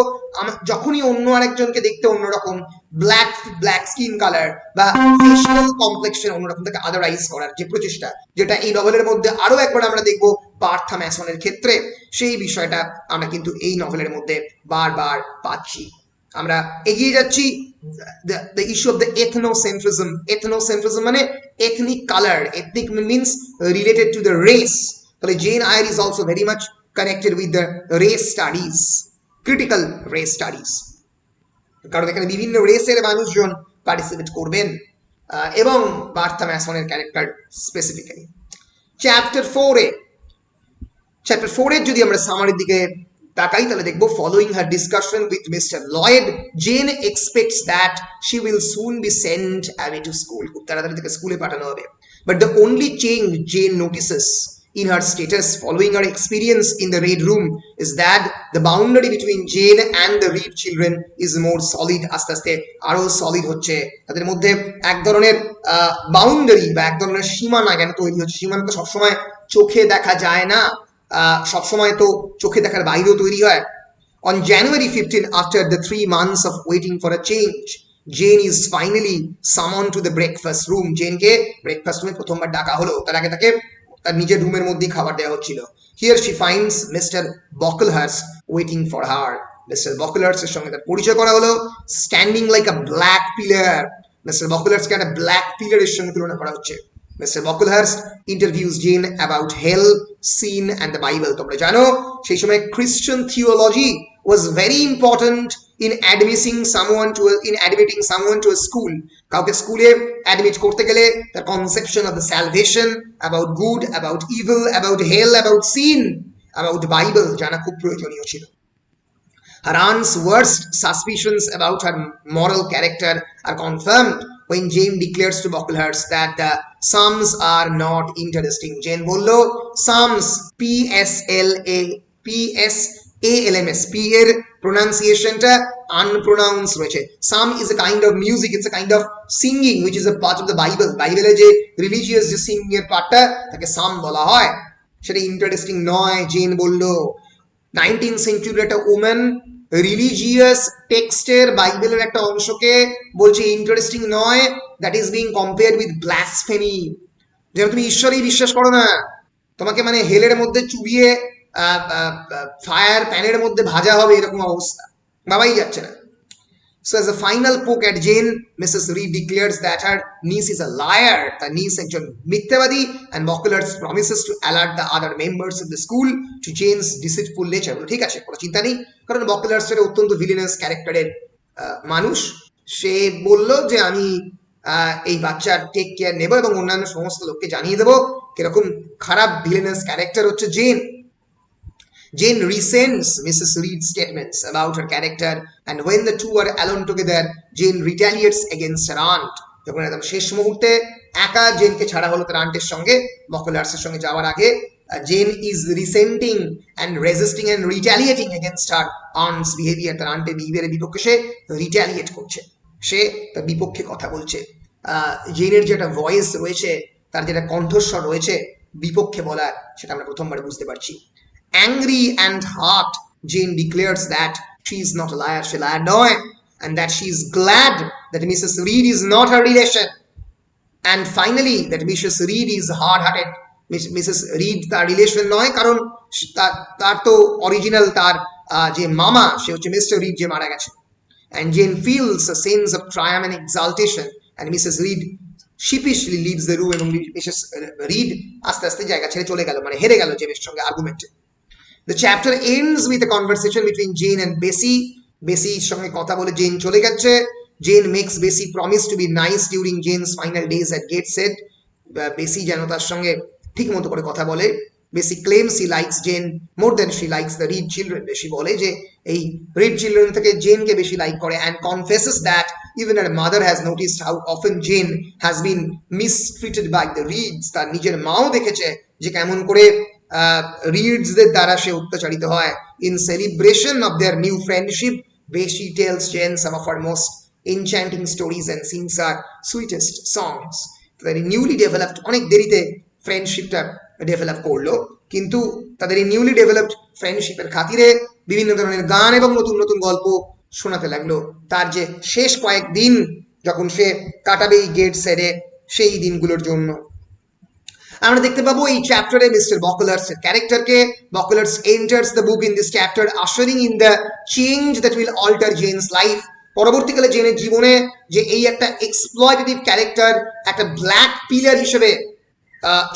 [SPEAKER 1] যখনই অন্য আরেকজনকে দেখতে অন্যরকম, ব্ল্যাক স্কিন কালার বা ফেশিয়াল কমপ্লেক্সন অন্যরকম, তাকে আদারাইজ করার যে প্রচেষ্টা, যেটা এই নভেলের মধ্যে আরো একবার আমরা দেখবো বার্থা ম্যাসনের ক্ষেত্রে, সেই বিষয়টা আমরা কিন্তু এই নভেলের মধ্যে বারবার পাচ্ছি। আমরা এগিয়ে যাচ্ছি। The issue of the ethnocentrism মানে ethnic color, ethnic means related to the race. But Jane Eyre is also very much connected with the race studies, critical race studies, কারণ এখানে বিভিন্ন রেসের মানুষজন পার্টিসিপেট করবেন, এবং বার্থা ম্যাসনের ক্যারেক্টার স্পেসিফিক্যালি। চ্যাপ্টার 4-এর যদি আমরা সামারির দিকে তাকাই, তাহলে দেখবো following her discussion with Mr Lloyd, Jane expects that she will soon be sent away to school, খুব তাড়াতাড়ি তাকে স্কুলে পাঠানো হবে। But the only change Jane notices in her status following her experience in the Reid room is that the boundary between Jane and the Reid children is more solid. আস্তে আস্তে আরো solid হচ্ছে, তাদের মধ্যে এক ধরনের বাউন্ডারি বা এক ধরনের সীমানা জ্ঞান তৈরি হচ্ছে। সীমানা তো সবসময় চোখে দেখা যায় না, সবসময় তো চোখে দেখার বাইরেও তৈরি হয়। On January 15, after the 3 months of waiting for a change, Jane is finally summoned to the breakfast room. জেনকে ব্রেকফাস্ট রুমে প্রথমবার ডাকা হলো, তার আগে তাকে তার নিজের রুমের মধ্যেই খাবার দেওয়া হচ্ছিল। Here she finds Mr. Bucklehurst waiting for her. Mr. Bucklehurst এর সঙ্গে তার পরিচয় করা হলো, standing like a black pillar, Mister বকুলার্সকে একটা ব্ল্যাক পিলারের সঙ্গে তুলনা করা হচ্ছে। Mister Brocklehurst interviews Jane about hell, sin and the Bible. তোমরা জানো সেই সময় খ্রিস্টান theology was very important in admitting someone to a school. কাউকে স্কুলে অ্যাডমিট করতে গেলে তার conception of the salvation, about good, about evil, about hell, about sin, about Bible জানা খুব প্রয়োজনীয় ছিল। Her aunt's worst suspicions about her moral character are confirmed when Jane declares to Brocklehurst that the Psalms are not interesting. Jane বলল Psalms, P-S-A-L-M-S, P এর pronunciationটা unpronounced রয়েছে। Psalm is a kind of music, it's a kind of singing which is a part of the Bible. বাইবেলের যে religious যে singing এর পার্টটা তাকে সাম বলা হয়, সেটা ইন্টারেস্টিং নয়। জেন বলল 19th সেঞ্চুরির একটা ওম্যান রিলিজিয়াস টেক্সটের বাইবেলের একটা অংশকে বলছে ইন্টারেস্টিং নয়, that is being compared with blasphemy. যেন তুমি ঈশ্বরেই বিশ্বাস করো না, তোমাকে মানে হেলের মধ্যে চুবিয়ে ফায়ার প্যানের মধ্যে ভাজা হবে এরকম অবস্থা, বাবাই যাচ্ছে না। So as a final poke at Jane, Mrs. Reed declares that her niece is a liar, তার niece একজন মিথ্যাবাদী, and Brocklehurst promises to alert the other members of the school to Jane's deceitful nature. ঠিক আছে, কোনো চিন্তা নেই, কারণ Brocklehurst এর অত্যন্ত ভিলেনাস ক্যারেক্টারের মানুষ। সে বলল যে আমি এই বাচ্চার টেক কেয়ার নেব এবং অন্যান্য সমস্ত লোককে জানিয়ে দেবো কিরকম খারাপ ভিলেনাস ক্যারেক্টার হচ্ছে gen. Jane resents Mrs. Reed's statements about her character, and when the two are alone together, Jane retaliates against her aunt. যখন একদম শেষ মুহূর্তে একা জেনকে ছাড়া হলো তার আন্টের সঙ্গে, বকলার্সের সঙ্গে যাওয়ার আগে, Jane is resenting and resisting and retaliating against her aunt's behavior. তার আন্টের বিহেভিয়ারের বিপক্ষে সে রিট্যালিয়েট করছে, সে তার বিপক্ষে কথা বলছে। জেনের যে একটা ভয়েস রয়েছে, তার যেটা কণ্ঠস্বর রয়েছে বিপক্ষে বলার, সেটা আমরা প্রথমবার বুঝতে পারছি। Angry and hot, Jane declares that she is not a liar, she liar noy, and that she is glad that Mrs. Reed is not her relation, and finally that Mrs. Reed is hard-hearted. Mrs. Reed তার relation নয়, কারণ তার তো original তার যে মামা সে হচ্ছে mister read যে মারা গেছে। And Jane feels a sense of triumph and exaltation, and Mrs. Reed sheepishly leaves the room, এবং Mrs. Reed আস্তে আস্তে জায়গা ছেড়ে চলে গেল, মানে হেরে গেল জেনের সঙ্গে আর্গুমেন্টে। The chapter ends with a conversation between Jane and Bessie. Bessie's সঙ্গে কথা বলে জেন চলে গেছে। Jane makes Bessie promise to be nice during Jane's final days at Gateshead. Bessie যেন তার সঙ্গে ঠিক মতো করে কথা বলে। Bessie claims he likes Jane more than she likes the Reed children. Bessie বলে যে এই Reed children থেকে জেনকে বেশি লাইক করে, and confesses that even her mother has noticed how often Jane has been mistreated by the Reeds. তার নিজের মাও দেখেছে যে কেমন করে রিডসদের দ্বারা সে অত্যাচারিত হয়। In celebration of their new friendship, Bessie tells Jane some of her most enchanting stories and sings her sweetest songs. তাদের নিউলি ডেভেলপড, অনেক দেরিতে ফ্রেন্ডশিপটা ডেভেলপ করলো, কিন্তু তাদের এই নিউলি ডেভেলপড ফ্রেন্ডশিপের খাতিরে বিভিন্ন ধরনের গান এবং নতুন নতুন গল্প শোনাতে লাগলো। তার যে শেষ কয়েকদিন যখন সে কাটাবে এই গেটসেডে, সেই দিনগুলোর জন্য আমরা দেখতে পাবো এই চ্যাপ্টারে মিস্টার বকলার্স এর ক্যারেক্টারকে। Brocklehurst enters the book in this chapter ushering in the change that will alter Jane's life. পরবর্তীকালে জেনের জীবনে যে এই একটা এক্সপ্লয়টেটিভ ক্যারেক্টার, একটা ব্ল্যাক পিলার হিসেবে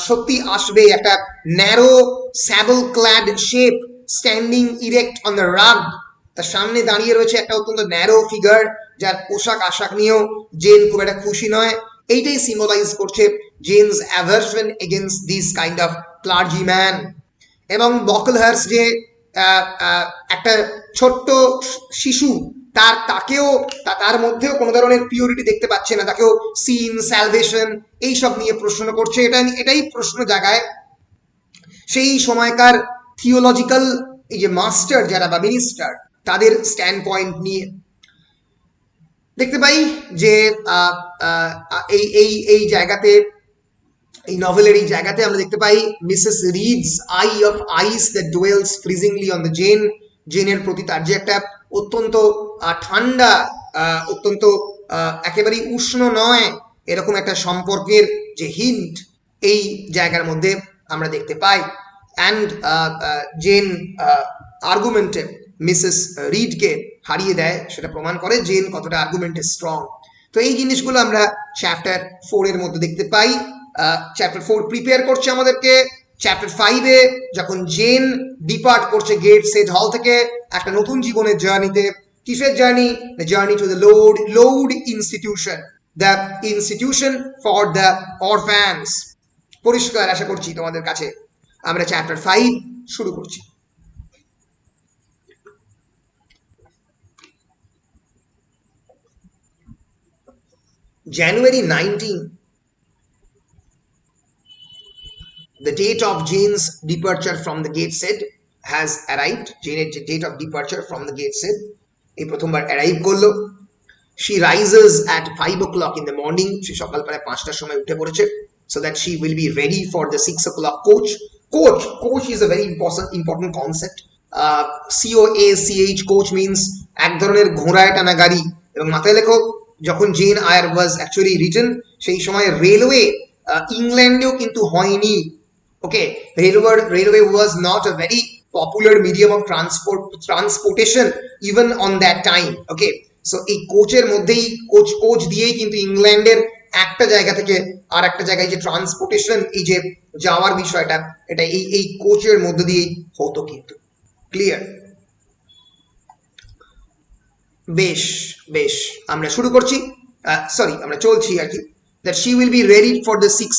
[SPEAKER 1] সত্যি আসবে, একটা narrow sable clad shape standing erect on the rug. তার সামনে দাঁড়িয়ে রয়েছে একটা অত্যন্ত ন্যারো ফিগার, যার পোশাক আশাক নিয়েও জেন খুব একটা খুশি নয়। এইটাই সিম্বলাইজ করছে Jane's aversion against this kind of clergyman. এবং বকলহার্স্ট যে একটা ছোট্ট শিশু, তাকেও তার মধ্যেও কোনো ধরনের পিউরিটি দেখতে পাচ্ছে না, তাকেও সিন, স্যালভেশন এইসব নিয়ে প্রশ্ন করছে। এটাই প্রশ্ন জাগায় সেই সময়কার থিওলজিক্যাল এই যে মাস্টার যারা বা মিনিস্টার, তাদের স্ট্যান্ড পয়েন্ট নিয়ে। দেখতে পাই যে এই জায়গাতে, এই নভেলের এই জায়গাতে আমরা দেখতে পাই Mrs Reed's eye of ice that dwells freezingly on the Jane. জেনের প্রতি তার যে একটা অত্যন্ত ঠান্ডা, অত্যন্ত একেবারেই উষ্ণ নয় এরকম একটা সম্পর্কের যে হিন্ট এই জায়গার মধ্যে আমরা দেখতে পাই। অ্যান্ড জেন আর্গুমেন্টে মিসেস রিডকে হারিয়ে দেয়, সেটা প্রমাণ করে জেন কতটা আর্গুমেন্টে স্ট্রং। তো এই জিনিসগুলো আমরা চ্যাপ্টার 4 এর মধ্যে দেখতে পাই। চ্যাপ্টার 4 প্রিপেয়ার করছে আমাদেরকে চ্যাপ্টার 5 এ যখন জেন ডিপার্ট করছে গেটসেড হল থেকে একটা নতুন জীবনের জার্নিতে। কিসের journey? The journey to the Lowood institution, the institution for the orphans. পরিষ্কার আশা করছি তোমাদের কাছে। আমরা চ্যাপ্টার 5 শুরু করছি। January 19, the date of Jane's departure from the Gateshead has arrived. Jane's date of departure from the Gateshead এই প্রথমবার অ্যারাইভ করলো। She rises at 5 o'clock in the morning. সে সকালবেলা 5টার সময় উঠে পড়েছে so that she will be ready for the 6 o'clock coach. Coach is a very important concept. COACH, coach means এক ধরনের ঘোড়ায় টানা গাড়ি। এবং মাথায় লেখো, যখন gen Iyer was actually written সেই সময় রেলওয়ে ইংল্যান্ডেও কিন্তু হয়নি। ওকে, railway was not a very popular medium of transportation even on that time. Okay, so এই কোচের মধ্যেই কোচ দিয়েই কিন্তু ইংল্যান্ডের একটা জায়গা থেকে আর একটা জায়গায় যে ট্রান্সপোর্টেশন, এই যে যাওয়ার বিষয়টা, এটা এই কোচের মধ্যে দিয়েই হতো কিন্তু। ক্লিয়ার? বেশ আমরা শুরু করছি, আমরা চলছি আর কি। That she will be ready for the 6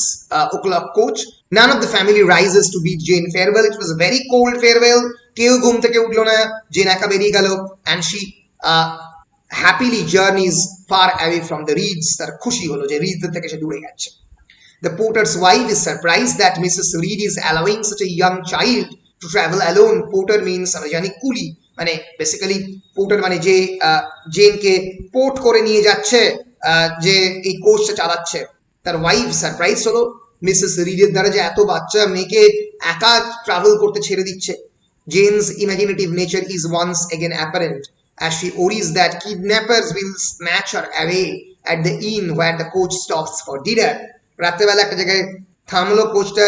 [SPEAKER 1] o'clock coach. None of the family rises to bid Jane farewell. It was a very cold farewell. কেউ ঘুম থেকে উঠলো না, জেন একা বেরিয়ে গেল। and she happily journeys far away from the reeds. তার খুশি হলো যে রিডস থেকে সে দূরে যাচ্ছে। The porter's wife is surprised that Mrs. Reed is allowing such a young child to travel alone. Porter means আমরা জানি কুলি, মানে বেসিক্যালি পোর্টার মানে যে জেনকে পোর্ট করে নিয়ে যাচ্ছে, যে এই কোচটা চালাচ্ছে। তার ওয়াইফ সারপ্রাইজ হলো মিসেস রিডের দ্বারা যে এত বাচ্চা মেয়েকে একা ট্রাভেল করতে ছেড়ে দিচ্ছে। জেন's imaginative nature is once again apparent as she worries that kidnappers will snatch her away at the inn where the coach stops for dinner. রাত্রেবেলা একটা জায়গায় থামলো কোচটা,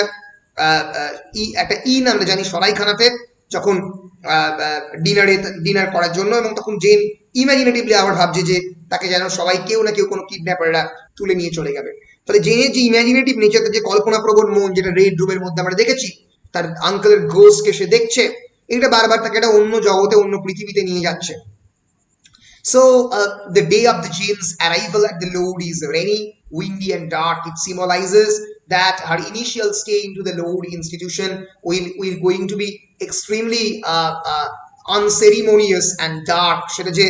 [SPEAKER 1] একটা ইন আমরা জানি সরাইখানাতে, যখন ডিনার করার জন্য। এবং তখন জেন ইমাজিনেটিভলি আবার ভাবছে যে তাকে যেন সবাই কেউ না কেউ কোনো কিডন্যাপাররা তুলে নিয়ে চলে যাবে। ফলে জেনের যে ইমাজিনেটিভ নেচার, যে কল্পনাপ্রবণ মন, যেটা রেড রুমের মধ্যে আমরা দেখেছি, তার আঙ্কেলের ঘোষকে সে দেখছে, এটা বারবার তাকে একটা অন্য জগতে, অন্য পৃথিবীতে নিয়ে যাচ্ছে। So the day of the Jane's arrival at the Lord is rainy, windy and dark. It symbolizes that her initial stay into the Lord institution will going to be extremely unceremonious and dark. সেটা যে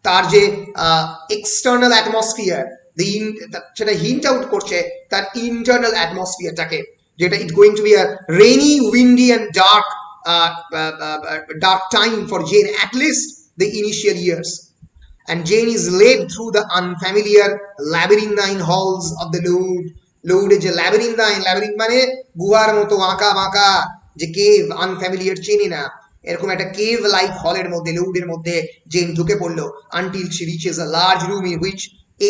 [SPEAKER 1] তার যে external atmosphere, সেটা hint out করছে তার internal অ্যাটমসফিয়ারটাকে, যেটা ইট going to be a rainy, Windy and dark time for Jane, at least the initial years. And Jane is led through the unfamiliar labyrinthine halls of the Lord. যে labyrinthine মানে গুহার মতো আঁকা বাঁকা, যে কেভ, আনফ্যামিলিয়ার, চেনে না, এরকম একটা কেভ লাইক হলের মধ্যে, লৌডের মধ্যে জেন ঢুকে পড়লো। until she reaches a large room in which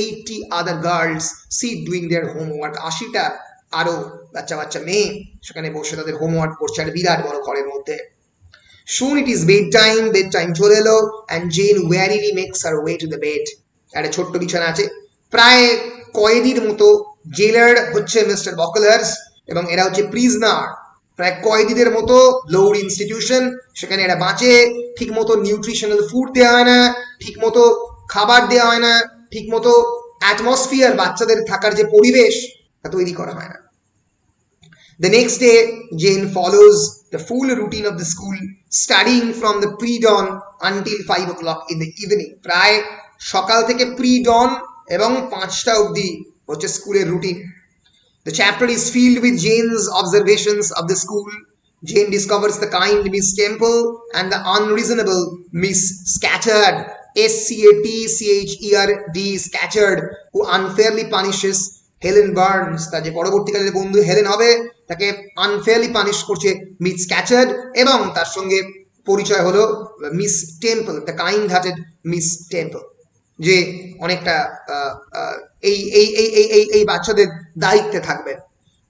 [SPEAKER 1] 80 other girls sit doing their homework. 80টা আরো বাচ্চা মেয়ে সেখানে বসে তাদের হোমওয়ার্ক করছে একটা বিরাট বড় ঘরের মধ্যে। Soon it is bedtime চলে এলো, and Jane wearily makes her way to the bed. একটা ছোট্ট বিছানা আছে, প্রায় কয়েদির মতো। জেলার হচ্ছে মিস্টার বকলার্স এবং এরা হচ্ছে প্রিজনার, প্রায় কয়েদিদের মতো। লোড ইনস্টিটিউশন, সেখানে এরা বাঁচে। ঠিক মতো নিউট্রিশনাল ফুড দেওয়া হয় না, ঠিক মতো খাবার দেওয়া হয় না, ঠিক মতো অ্যাটমসফিয়ার, বাচ্চাদের থাকার যে পরিবেশ, তা তৈরি করা হয় না। The next day, Jane follows the full routine of the school, studying from the pre-dawn until 5 o'clock in the evening. প্রায় সকাল থেকে pre-dawn এবং 5টা অবধি হচ্ছে স্কুলের routine. The chapter is filled with Jane's observations of the school. Jane discovers the kind Miss Temple and the unreasonable Miss Scatcherd, SCATCHERD, Scatcherd, who unfairly punishes Helen Burns, তার যে পরবর্তীকালে বন্ধু হেলেন হবে, তাকে আনফেয়ারলি পানিশ করছে Miss Scatcherd. এবং তার সঙ্গে পরিচয় হলো Miss Temple, the kind hearted Miss Temple, যে অনেকটা এই বাচ্চাদের দায়িত্বে থাকবে।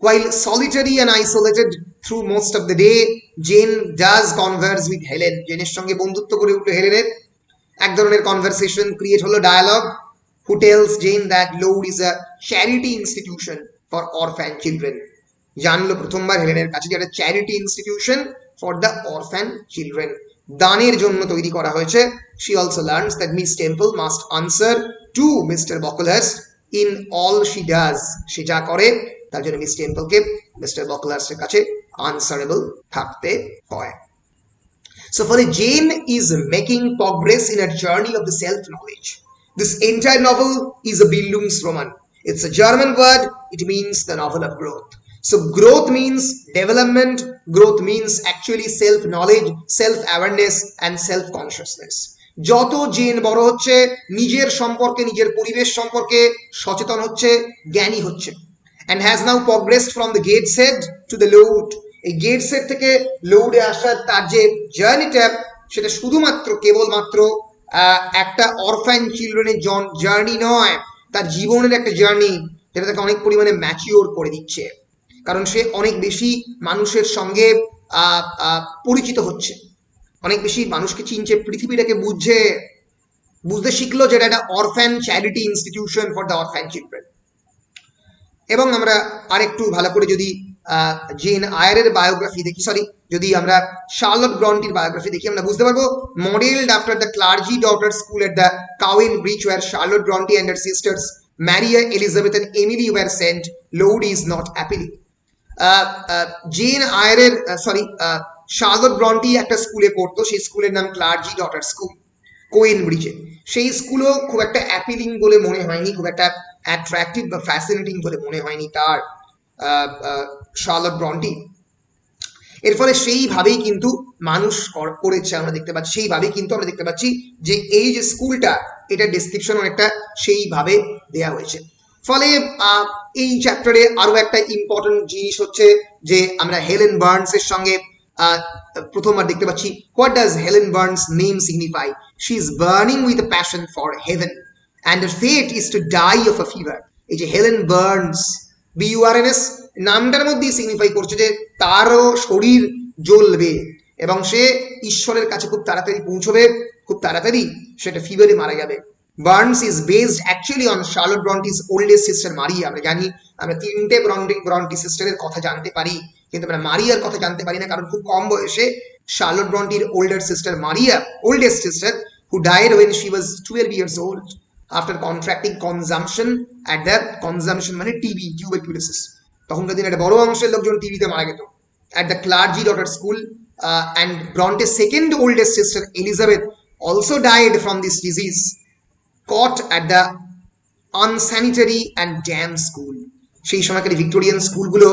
[SPEAKER 1] While solitary and isolated through most of the day, Jane does converse with Helen. জেনের সঙ্গে বন্ধুত্ব করে উঠলো হেলেনের, এক ধরনের কনভারসেশন ক্রিয়েট হলো, dialogue. who tells Jane that Loud is a charity institution for orphan children. জানলো প্রথমবার হেলেনের কাছে যে একটা charity institution for the orphan children, দানের জন্য তৈরি করা হয়েছে। She also learns that Miss Temple must answer to Mr. Bucklehurst in all she does. সে যা করে তার জন্য মিস টেম্পলকে মিস্টার বকলহার্স্টের কাছে আনসারেবল থাকতে হয়। So further, Jane is making progress in her journey of the self-knowledge. This entire novel is a Bildungsroman. It's a German word. It means the novel of growth. So growth means development. Growth means actually self-knowledge, self-awareness and self-consciousness. যত gen বড় হচ্ছে, নিজের সম্পর্কে, নিজের পরিবেশ সম্পর্কে সচেতন হচ্ছে, জ্ঞানী হচ্ছে, and has now progressed from the Gateshead to the Loud. এই গেটসেড থেকে লোডে আসার তার যে জার্নিটা, সেটা শুধুমাত্র কেবলমাত্র একটা অরফ্যান চিলড্রেনের জার্নি নয়, তার জীবনের একটা জার্নি, যেটা তাকে অনেক পরিমাণে ম্যাচিওর করে দিচ্ছে। কারণ সে অনেক বেশি মানুষের সঙ্গে পরিচিত হচ্ছে, অনেক বেশি মানুষকে চিনছে, পৃথিবীটাকে বুঝতে শিখলো যেটা একটা orphan charity institution for the orphan children. এবং আমরা আরেকটু ভালো করে যদি জেন আয়ারের বায়োগ্রাফি দেখি, যদি আমরা শার্লট ব্রন্টির বায়োগ্রাফি দেখি, আমরা বুঝতে পারবো modelled after the clergy daughter school at the Cowan Bridge where Charlotte Bronte and her sisters Maria Elizabeth and Emily were sent, Lowood is not appealing. Jane আয়ারের Charlotte Bronte একটা স্কুলে পড়তো, সেই স্কুলের নাম ক্লার্জি ডটার স্কুল, কোয়েন ব্রিজে। সেই স্কুলও খুব একটা অ্যাপিলিং বলে মনে হয়নি, খুব একটা অ্যাট্রাক্টিভ বা ফ্যাসিনেটিং বলে মনে হয়নি তার শার্লট ব্রন্টি। এর ফলে সেইভাবেই কিন্তু মানুষ করেছে, আমরা দেখতে পাচ্ছি, সেইভাবেই কিন্তু আমরা দেখতে পাচ্ছি যে এই যে স্কুলটা, এটা ডেসক্রিপশন অনেকটা সেইভাবে দেয়া হয়েছে। ফলে এই চ্যাপ্টারে আরো একটা ইম্পর্টেন্ট জিনিস হচ্ছে যে আমরা হেলেন বার্নসের সঙ্গে প্রথমবার দেখতে পাচ্ছি what does Helen Burns name signify. She is burning with a passion for heaven and her fate is to die of a fever. এই যে হেলেন বার্নস, BURNS নামটার মধ্যেই সিগনিফাই করছে যে তারও শরীর জ্বলবে এবং সে ঈশ্বরের কাছে খুব তাড়াতাড়ি পৌঁছবে, খুব তাড়াতাড়ি সেটা ফিভারে মারা যাবে। Burns is based actually on Charlotte Bronte's oldest sister Maria. আমরা জানি, আমরা তিনটে ব্রন্টি সিস্টারের কথা জানতে পারি, কিন্তু আমরা মারিয়ার কথা জানতে পারি না, কারণ খুব কম বয়সে শার্লট ব্রন্টির older sister Maria, oldest sister, who died when she was 12 years old after contracting consumption at the consumption মানে টিবি, টিউবারকুলোসিস। তখনকার দিনে একটা বড় অংশের লোকজন টিবিতে মারা যেত। At the clergy daughter school, and Bronte's second oldest sister Elizabeth also died from this disease, caught at the unsanitary and damp school. সেই সময়কার ভিক্টোরিয়ান স্কুলগুলো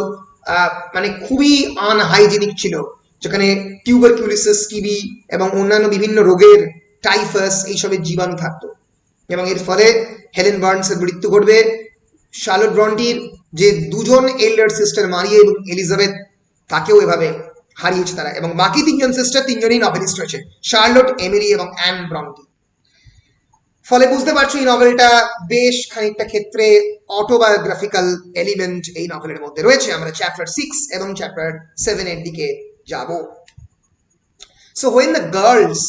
[SPEAKER 1] মানে খুবই আনহাইজেনিক ছিল, যেখানে টিউবারকুলোসিস, টিবি এবং অন্যান্য বিভিন্ন রোগের, টাইফাস, এইসবের জীবাণু থাকতো। এবং এর ফলে হেলেন বার্নসের মৃত্যু ঘটবে। শার্লট ব্রন্টির যে দুজন এল্ডার সিস্টার মারিয়া এবং এলিজাবেথ, তাকেও এভাবে হারিয়েছে তারা। এবং বাকি তিনজন সিস্টার, তিনজনই নভেলিস্ট রয়েছে, শার্লট, এমিলি এবং অ্যান ব্রন্টি। ফলে বুঝতে পারছো এই নভেলটা বেশ খানিকটা ক্ষেত্রে অটোবায়োগ্রাফিক্যাল এলিমেন্ট এই নভেলের মধ্যে রয়েছে। আমরা চ্যাপ্টার 6 এবং চ্যাপ্টার 7 এর দিকে যাব। So when the girls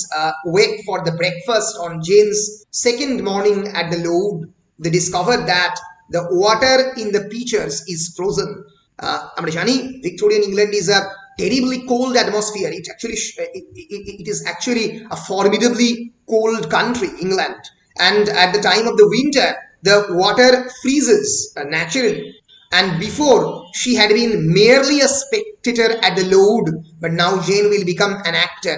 [SPEAKER 1] wake for the breakfast on Jane's second morning at the Loud, they discover that the water in the pitchers is frozen. আমরা জানি Victorian England is a terribly cold atmosphere. It is actually a formidably cold country, England. And at the time of the winter, the water freezes naturally. And before, she had been merely a spectator at the Loud, but now Jane will become an actor,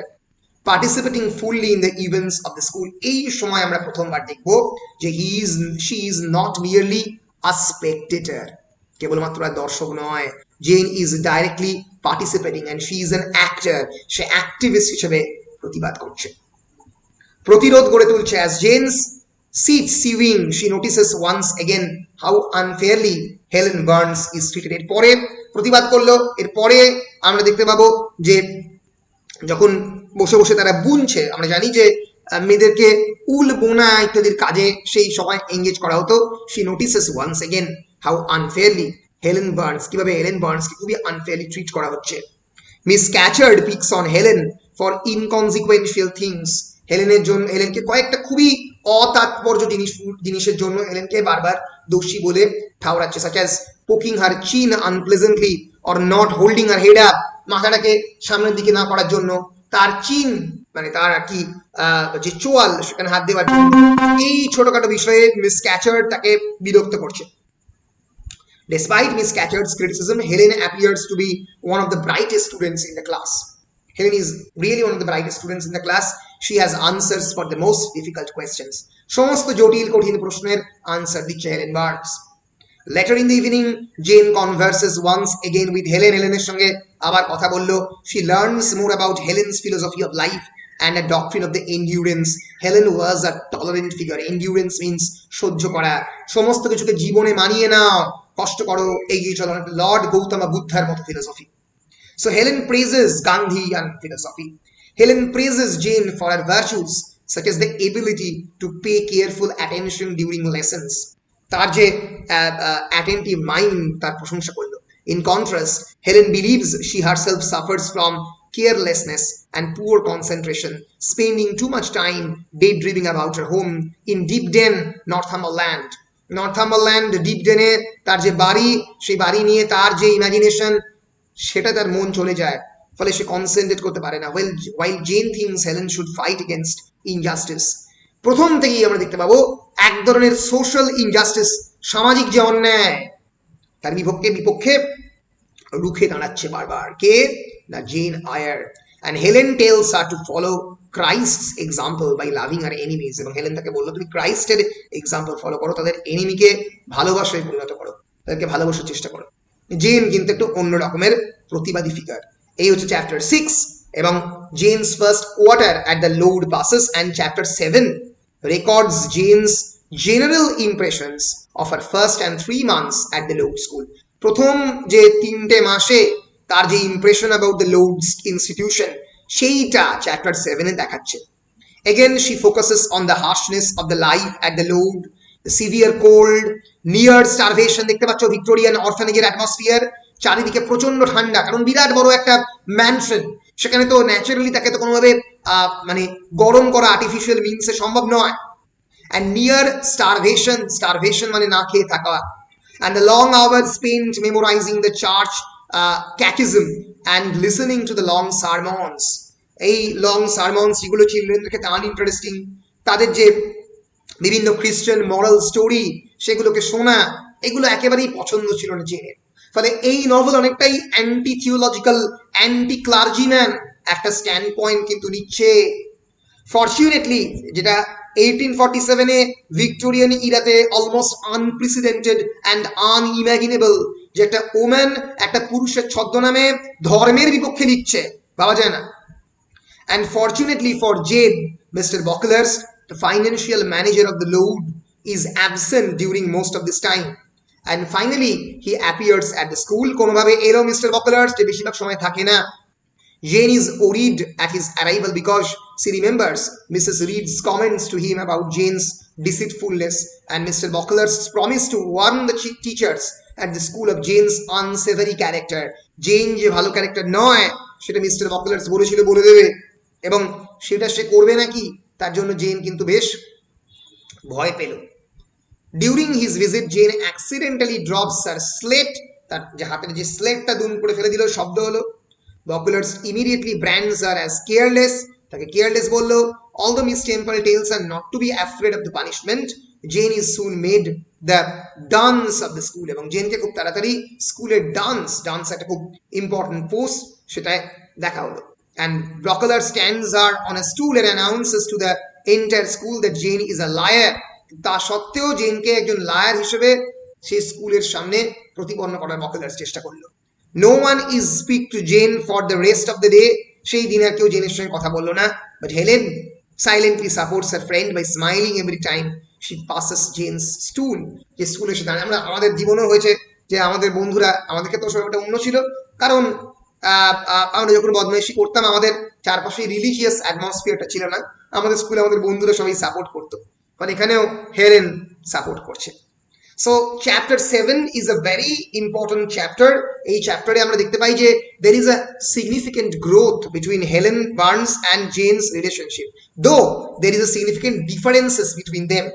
[SPEAKER 1] participating fully in the events of the school. এই সময় আমরা প্রথমবার দেখব যে she is not merely a spectator, কেবলমাত্র দর্শক নয়, Jane is directly participating and she is an actor. Say activist হিসেবে প্রতিবাদ করছে, প্রতিরোধ গড়ে তুলছে। As Jane sits sewing, she notices once again how unfairly Helen Burns is treated. এরপরে প্রতিবাদ করলো, এরপরে আমরা দেখতে পাবো যে যখন বসে বসে তারা বুনছে, আমরা জানি যে মেয়েদেরকে উল বোনা ইত্যাদির কাজে সেই সময় এঙ্গেজ করা হতো। she notices once again how unfairly Helen Burns, কিভাবে হেলেন বার্নসকে খুবই আনফেয়ারলি ট্রিট করা হচ্ছে। Miss Scatcherd picks on Helen for inconsequential things. হেলেনকে কয়েকটা খুবই অতাৎপর্য জিনিসের জন্য হেলেনকে বারবার দোষী বলে ঠাউরাচ্ছে, such as poking her chin unpleasantly or not holding her head up, মাথাটাকে সামনের দিকে না করার জন্য, তার চিন মানে তার আর কি যে চোয়াল সেখানে হাত দেওয়ার জন্য, এই ছোটখাটো বিষয়ে মিস ক্যাচার্ড তাকে বিরক্ত করছে। Despite Miss Catchard's criticism, Helen appears to be one of the brightest students in the class. Helen is really one of the brightest students in the class. She has answers for the most difficult questions. সমস্ত জটিল কঠিন প্রশ্নের answer দিচ্ছে Helen Burns. Later in the evening, Jane converses once again with Helen. হেলেনের সঙ্গে আবার কথা বললো। She learns more about Helen's philosophy of life and a doctrine of the endurance. Helen was a tolerant figure. Endurance means সহ্য করা, সমস্ত কিছুকে জীবনে মানিয়ে নাও, কষ্ট করো, এগিয়ে চলো, লর্ড গৌতম বুদ্ধার মতো philosophy. So Helen praises Gandhian philosophy. Helen praises Jane for her virtues, such as the ability to pay careful attention during lessons. তার যে attentive mind তার প্রশংসা করলো। In contrast, Helen believes she herself suffers from carelessness and poor concentration, spending too much time daydreaming about her home in Deepden, Northumberland. Northumberland ডিপডেনে তার যে বাড়ি, সেই বাড়ি নিয়ে তার যে ইমাজিনেশন, সেটা তার মন চলে যায়, ফলে সে কনসেন্ট্রেট করতে পারে না। while Jane thinks Helen should fight against injustice. প্রথম থেকেই আমরা দেখতে পাবো এক ধরনের সোশ্যাল ইনজাস্টিস, সামাজিক যে অন্যায়, তার বিপক্ষে রুখে দাঁড়াচ্ছে বারবার কে না gen Iyer. and Helen tells her to follow Christ's example by loving her enemies. এবং হেলেন তাকে বললো তুমি ক্রাইস্টের এক্সাম্পল ফলো করো, তাদের এনিমিকে ভালোবাসায় পরিণত করো, তাদেরকে ভালোবাসার চেষ্টা করো। জেন কিন্তু একটু অন্য রকমের প্রতিবাদী ফিগার। এই হচ্ছে চ্যাপ্টার 6 এবং জেনস first quarter at the load passes, and chapter 7 records Jane's general impressions of her first and 3 months at the Load School. প্রথম যে 3টে মাসে তার যে impression about the Lowood institution, সেইটা চ্যাপ্টার 7 এ দেখাচ্ছে। Again, she focuses on the harshness of the life at the Load, the severe cold, near starvation. দেখতে পাচ্ছ ভিক্টোরিয়ান অরফানেজের অ্যাটমসফিয়ার, চারিদিকে প্রচন্ড ঠান্ডা, কারণ বিরাট বড় একটা ম্যানশন, সেখানে তো ন্যাচারালি তাকে তো কোনোভাবে মানে গরম করা আর্টিফিশিয়াল মিনসে সম্ভব নয়। and near starvation, starvation মানে না খেয়ে থাকা, and the long hours spent memorizing the church catechism and listening to the long sermons. এই লং সারমনস যেগুলো চিলড্রেনদের ক্ষেত্রে আনইন্টারেস্টিং, তাদের যে বিভিন্ন খ্রিস্টান মরাল স্টোরি সেগুলোকে শোনা, এগুলো একেবারেই পছন্দ ছিল না জেনের। ফলে এই নভেল অনেকটাই অ্যান্টি থিওলজিক্যাল, অ্যান্টি ক্লার্জিম্যান একটা স্ট্যান্ড পয়েন্ট কিন্তু নিচ্ছে। ফরচুনেটলি যেটা 1847 ভিক্টোরিয়ান ইরাতে অলমোস্ট আনপ্রেসিডেন্টেড অ্যান্ড আনইম্যাজিনেবল, যে একটা ওম্যান একটা পুরুষের ছদ্মনামে ধর্মের বিপক্ষে লিখছে, ভাবা যায় না। And fortunately for Jane, Mr. Bocklehurst, the financial manager of the Load, is absent during most of this time. And finally, he appears at the school. কোনোভাবে এলো মিস্টার বকলার্স্ট, যে বেশিরভাগ সময় থাকে না। Jane is worried at his arrival because she remembers Mrs. Reed's comments to him about Jane's deceitfulness and Mr. Bocklehurst's promise to warn the teachers at the school of Jane's unsavory character. Jane যে ভালো character নয় সেটা mister বকলার্স্ট বলেছিল বলে দেবে, এবং সেটা সে করবে নাকি তার জন্য জেন কিন্তু বেশ ভয় পেল। During his visit Jane accidentally drops her slate, তার যে হাতের যে স্লেটটা দুম করে ফেলে দিল, শব্দ হলো। Bocklehurst immediately brands her as careless, তাকে কেয়ারলেস বললো। Although Miss Temple tells her not to be afraid of the punishment, Jane is soon made the dunce of the school, এবং জেনকে খুব তাড়াতাড়ি স্কুলের ডান্স একটা খুব ইম্পর্টেন্ট পোস্ট, সেটা দেখা হলো। And Bocklehurst stands her on a stool and announces to the entire school that Jane is a liar. তা সত্ত্বেও জেনকে একজন লায়ার হিসেবে সেই স্কুলের সামনে প্রতিপন্ন করার Bocklehurst চেষ্টা করলো। No one is speak to Jane for the rest of the day. সেই দিন আর কেউ জেনের সঙ্গে কথা বললো না। But Helen silently supports her friend by smiling every time she passes Jane's stool. যে স্কুলে এসে দাঁড়ায়, আমাদের জীবনেও হয়েছে যে আমাদের বন্ধুরা, আমাদের ক্ষেত্রে সবাইটা অন্য ছিল, কারণ আমরা যখন বদমাইশি করতাম আমাদের চারপাশে রিলিজিয়াস অ্যাটমসফিয়ারটা ছিল না, আমাদের স্কুলে আমাদের বন্ধুরা সবাই সাপোর্ট করতো, কারণ এখানেও হেলেন সাপোর্ট করছে। So chapter 7 is a very important chapter. এই চ্যাপ্টারে আমরা দেখতে পাই যে there is a significant growth between Helen Burns and Jane's relationship, though there is a significant differences between them.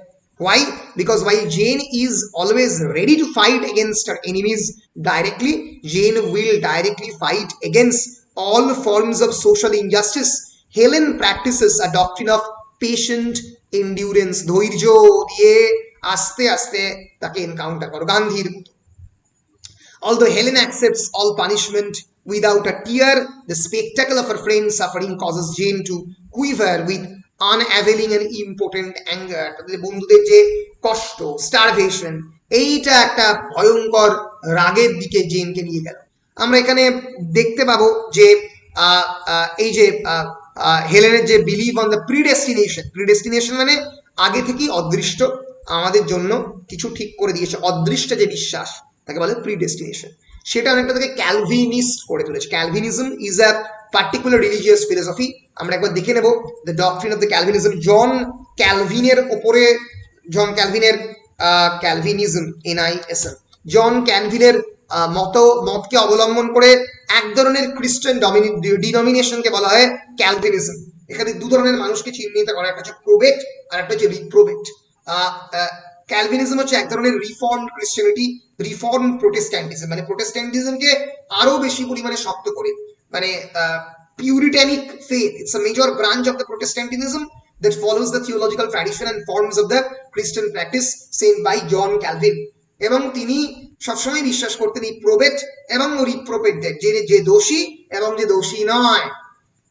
[SPEAKER 1] Why? Because while Jane is always ready to fight against her enemies directly, Jane will directly fight against all forms of social injustice. Helen practices a doctrine of patient endurance, ধৈর্য দিয়ে আস্তে আস্তে তাকে encounter করো, গান্ধীর মতো। Although Helen accepts all punishment without a tear, the spectacle of her friend's suffering causes Jane to quiver with unavailing and impotent anger. তাদের বন্ধুদের যে কষ্ট, স্টারভেশন, এইটা একটা ভয়ঙ্কর রাগের দিকে জেনকে নিয়ে গেল। আমরা এখানে দেখতে পাবো যে এই যে হেলেনের যে believe on the predestination, predestination মানে আগে থেকেই অদৃষ্ট, আমাদের জন্য কিছু ঠিক করে দিয়েছে, অদৃষ্ট যে বিশ্বাস তাকে বলে প্রিডেস্টিনেশন, সেটা অনেকটা থেকে ক্যালভিনিস্ট করে তুলেছে। Calvinism is a particular religious philosophy. আমরা একবার দেখে নেব the doctrine of the Calvinism. John ক্যালভিনের ওপরে, জন ক্যালভিনের ক্যালভিনিজম NISM, জন ক্যালভিনের মতকে অবলম্বন করে এক ধরনের খ্রিস্টান ডিনোমিনেশনকে বলা হয় ক্যালভিনিজম। এখানে দু ধরনের মানুষকে চিহ্নিত করা, একটা হচ্ছে প্রোবেট আর একটা হচ্ছে রিপ্রোবেট। ক্যালভিনিজম হচ্ছে এক ধরনের রিফর্মড ক্রিশ্চিয়ানিটি, রিফর্মড প্রোটেস্ট্যান্টিজম, মানে প্রোটেস্ট্যান্টিজমকে আরো বেশি পরিমাণে শক্ত করে, মানে puritanic faith, it's a major branch of the Protestantism that follows the theological tradition and forms of the Christian practice sent by John Calvin. এবং তিনি সবসময় বিশ্বাস করতেন এই প্রোবেট এবং রিপ্রোবেটদের, যে দোষী এবং যে দোষী নয়।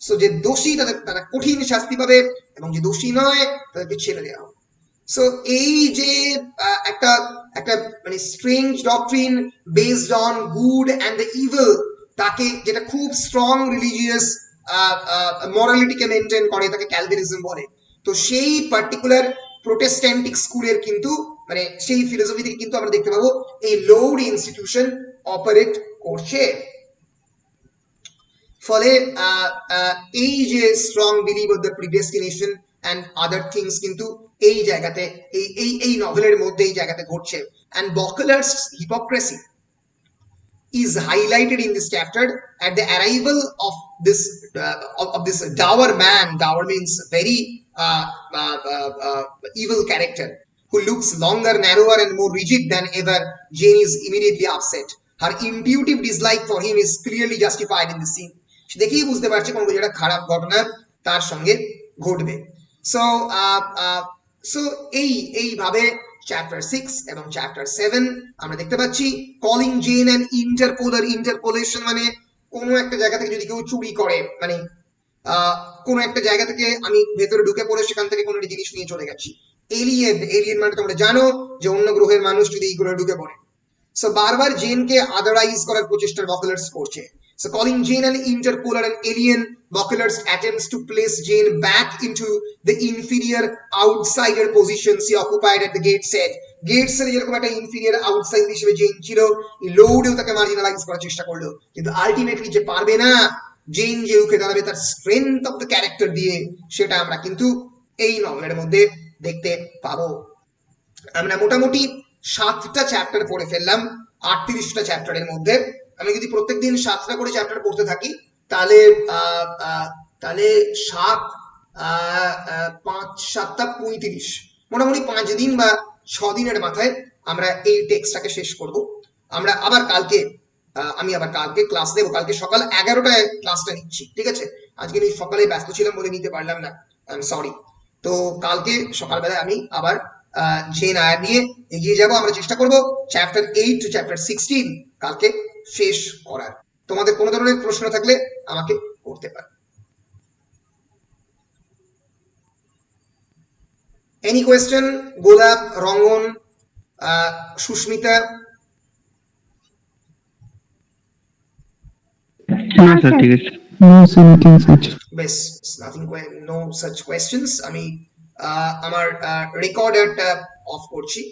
[SPEAKER 1] সো যে দোষী তারা কঠিন শাস্তি পাবে এবং যে দোষী নয় তাদেরকে ছেড়ে দেওয়া হবে। সো এই যে একটা একটা মানে strange doctrine based on good and the evil, তাকে যেটা খুব স্ট্রং রিলিজিয়াস মরালিটিকে মেনটেন করে, তাকে ক্যালভিনিজম বলে। তো সেই পার্টিকুলার প্রোটেস্ট্যান্টিক স্কুলের কিন্তু মানে সেই ফিলোসফি থেকে কিন্তু আমরা দেখতে পাবো এই লোড ইনস্টিটিউশন অপারেট করছে। ফলে এই যে strong believe of the predestination and other things কিন্তু এই জায়গাতে এই নভেলের মধ্যে এই জায়গাতে ঘটছে। And Brocklehurst hypocrisy is highlighted in this chapter at the arrival of this dour man. Dour means very evil character who looks longer, narrower and more rigid than ever. Jane is immediately upset. Her intuitive dislike for him is clearly justified in the scene. সে দেখেই বুঝতে পারছে কোনো একটা খারাপ ঘটনা তার সঙ্গে ঘটবে। সো এইভাবে চ্যাপ্টার 6 এবং চ্যাপ্টার 7 আমরা দেখতে পাচ্ছি কলিং জেন অ্যান্ড ইন্টারপোলার। ইন্টারপোলেশন মানে কোনো একটা জায়গা থেকে যদি কেউ চুরি করে, মানে কোনো একটা জায়গা থেকে আমি ভেতরে ঢুকে পড়ে সেখান থেকে কোনো একটা জিনিস নিয়ে চলে গেছি। এলিয়েন মানে তোমরা জানো যে অন্য গ্রহের মানুষ যদি এই গ্রহে ঢুকে পড়ে। সো বারবার জেনকে আদারাইজ করার প্রচেষ্টা বকলার্স করছে। So calling Jane an interpolar and alien, Bokler's attempts to place Jane back into the inferior outsider position she occupied at the Gateshead. Gateshead যেরকম একটা ইনফিরিয়ার আউটসাইড হিসেবে জেন ছিল, এই লোডেও তাকে মার্জিনালাইজ করার চেষ্টা করলো, কিন্তু আলটিমেটলি যে পারবে না, জেন যে রুখে দাঁড়াবে তার স্ট্রেংথ অফ দ্য ক্যারেক্টার দিয়ে, সেটা আমরা কিন্তু এই নভেলের মধ্যে দেখতে পাবো। আমরা মোটামুটি 7টা চ্যাপ্টার পড়ে ফেললাম 38টা চ্যাপ্টারের মধ্যে। আমি যদি প্রত্যেকদিন 7টা করে চ্যাপ্টার পড়তে থাকি তাহলে 5-7টা 35, মোটামুটি 5 দিন বা 6 দিনের মাথায় আমরা এই টেক্সটটাকে শেষ করব। আমরা আবার কালকে আমি আবার কালকে ক্লাস দেবো। কালকে সকাল 11টায় ক্লাসটা নিচ্ছি, ঠিক আছে? আজকে আমি সকালে ব্যস্ত ছিলাম বলে নিতে পারলাম না, আই এম সরি। তো কালকে সকালবেলায় আমি আবার জেন আয়ার নিয়ে এগিয়ে যাব। আমরা চেষ্টা করব চ্যাপ্টার 8 টু চ্যাপ্টার 16 কালকে শেষ করার। তোমাদের কোনো ধরনের প্রশ্ন থাকলে আমাকে করতে পারো। Any question? গোলাপ, রঙ্গন, সুস্মিতা? বেশ, নাথিং, নো সাচ কোয়েশ্চেন্স। আমি আমার রেকর্ডারটা অফ করছি।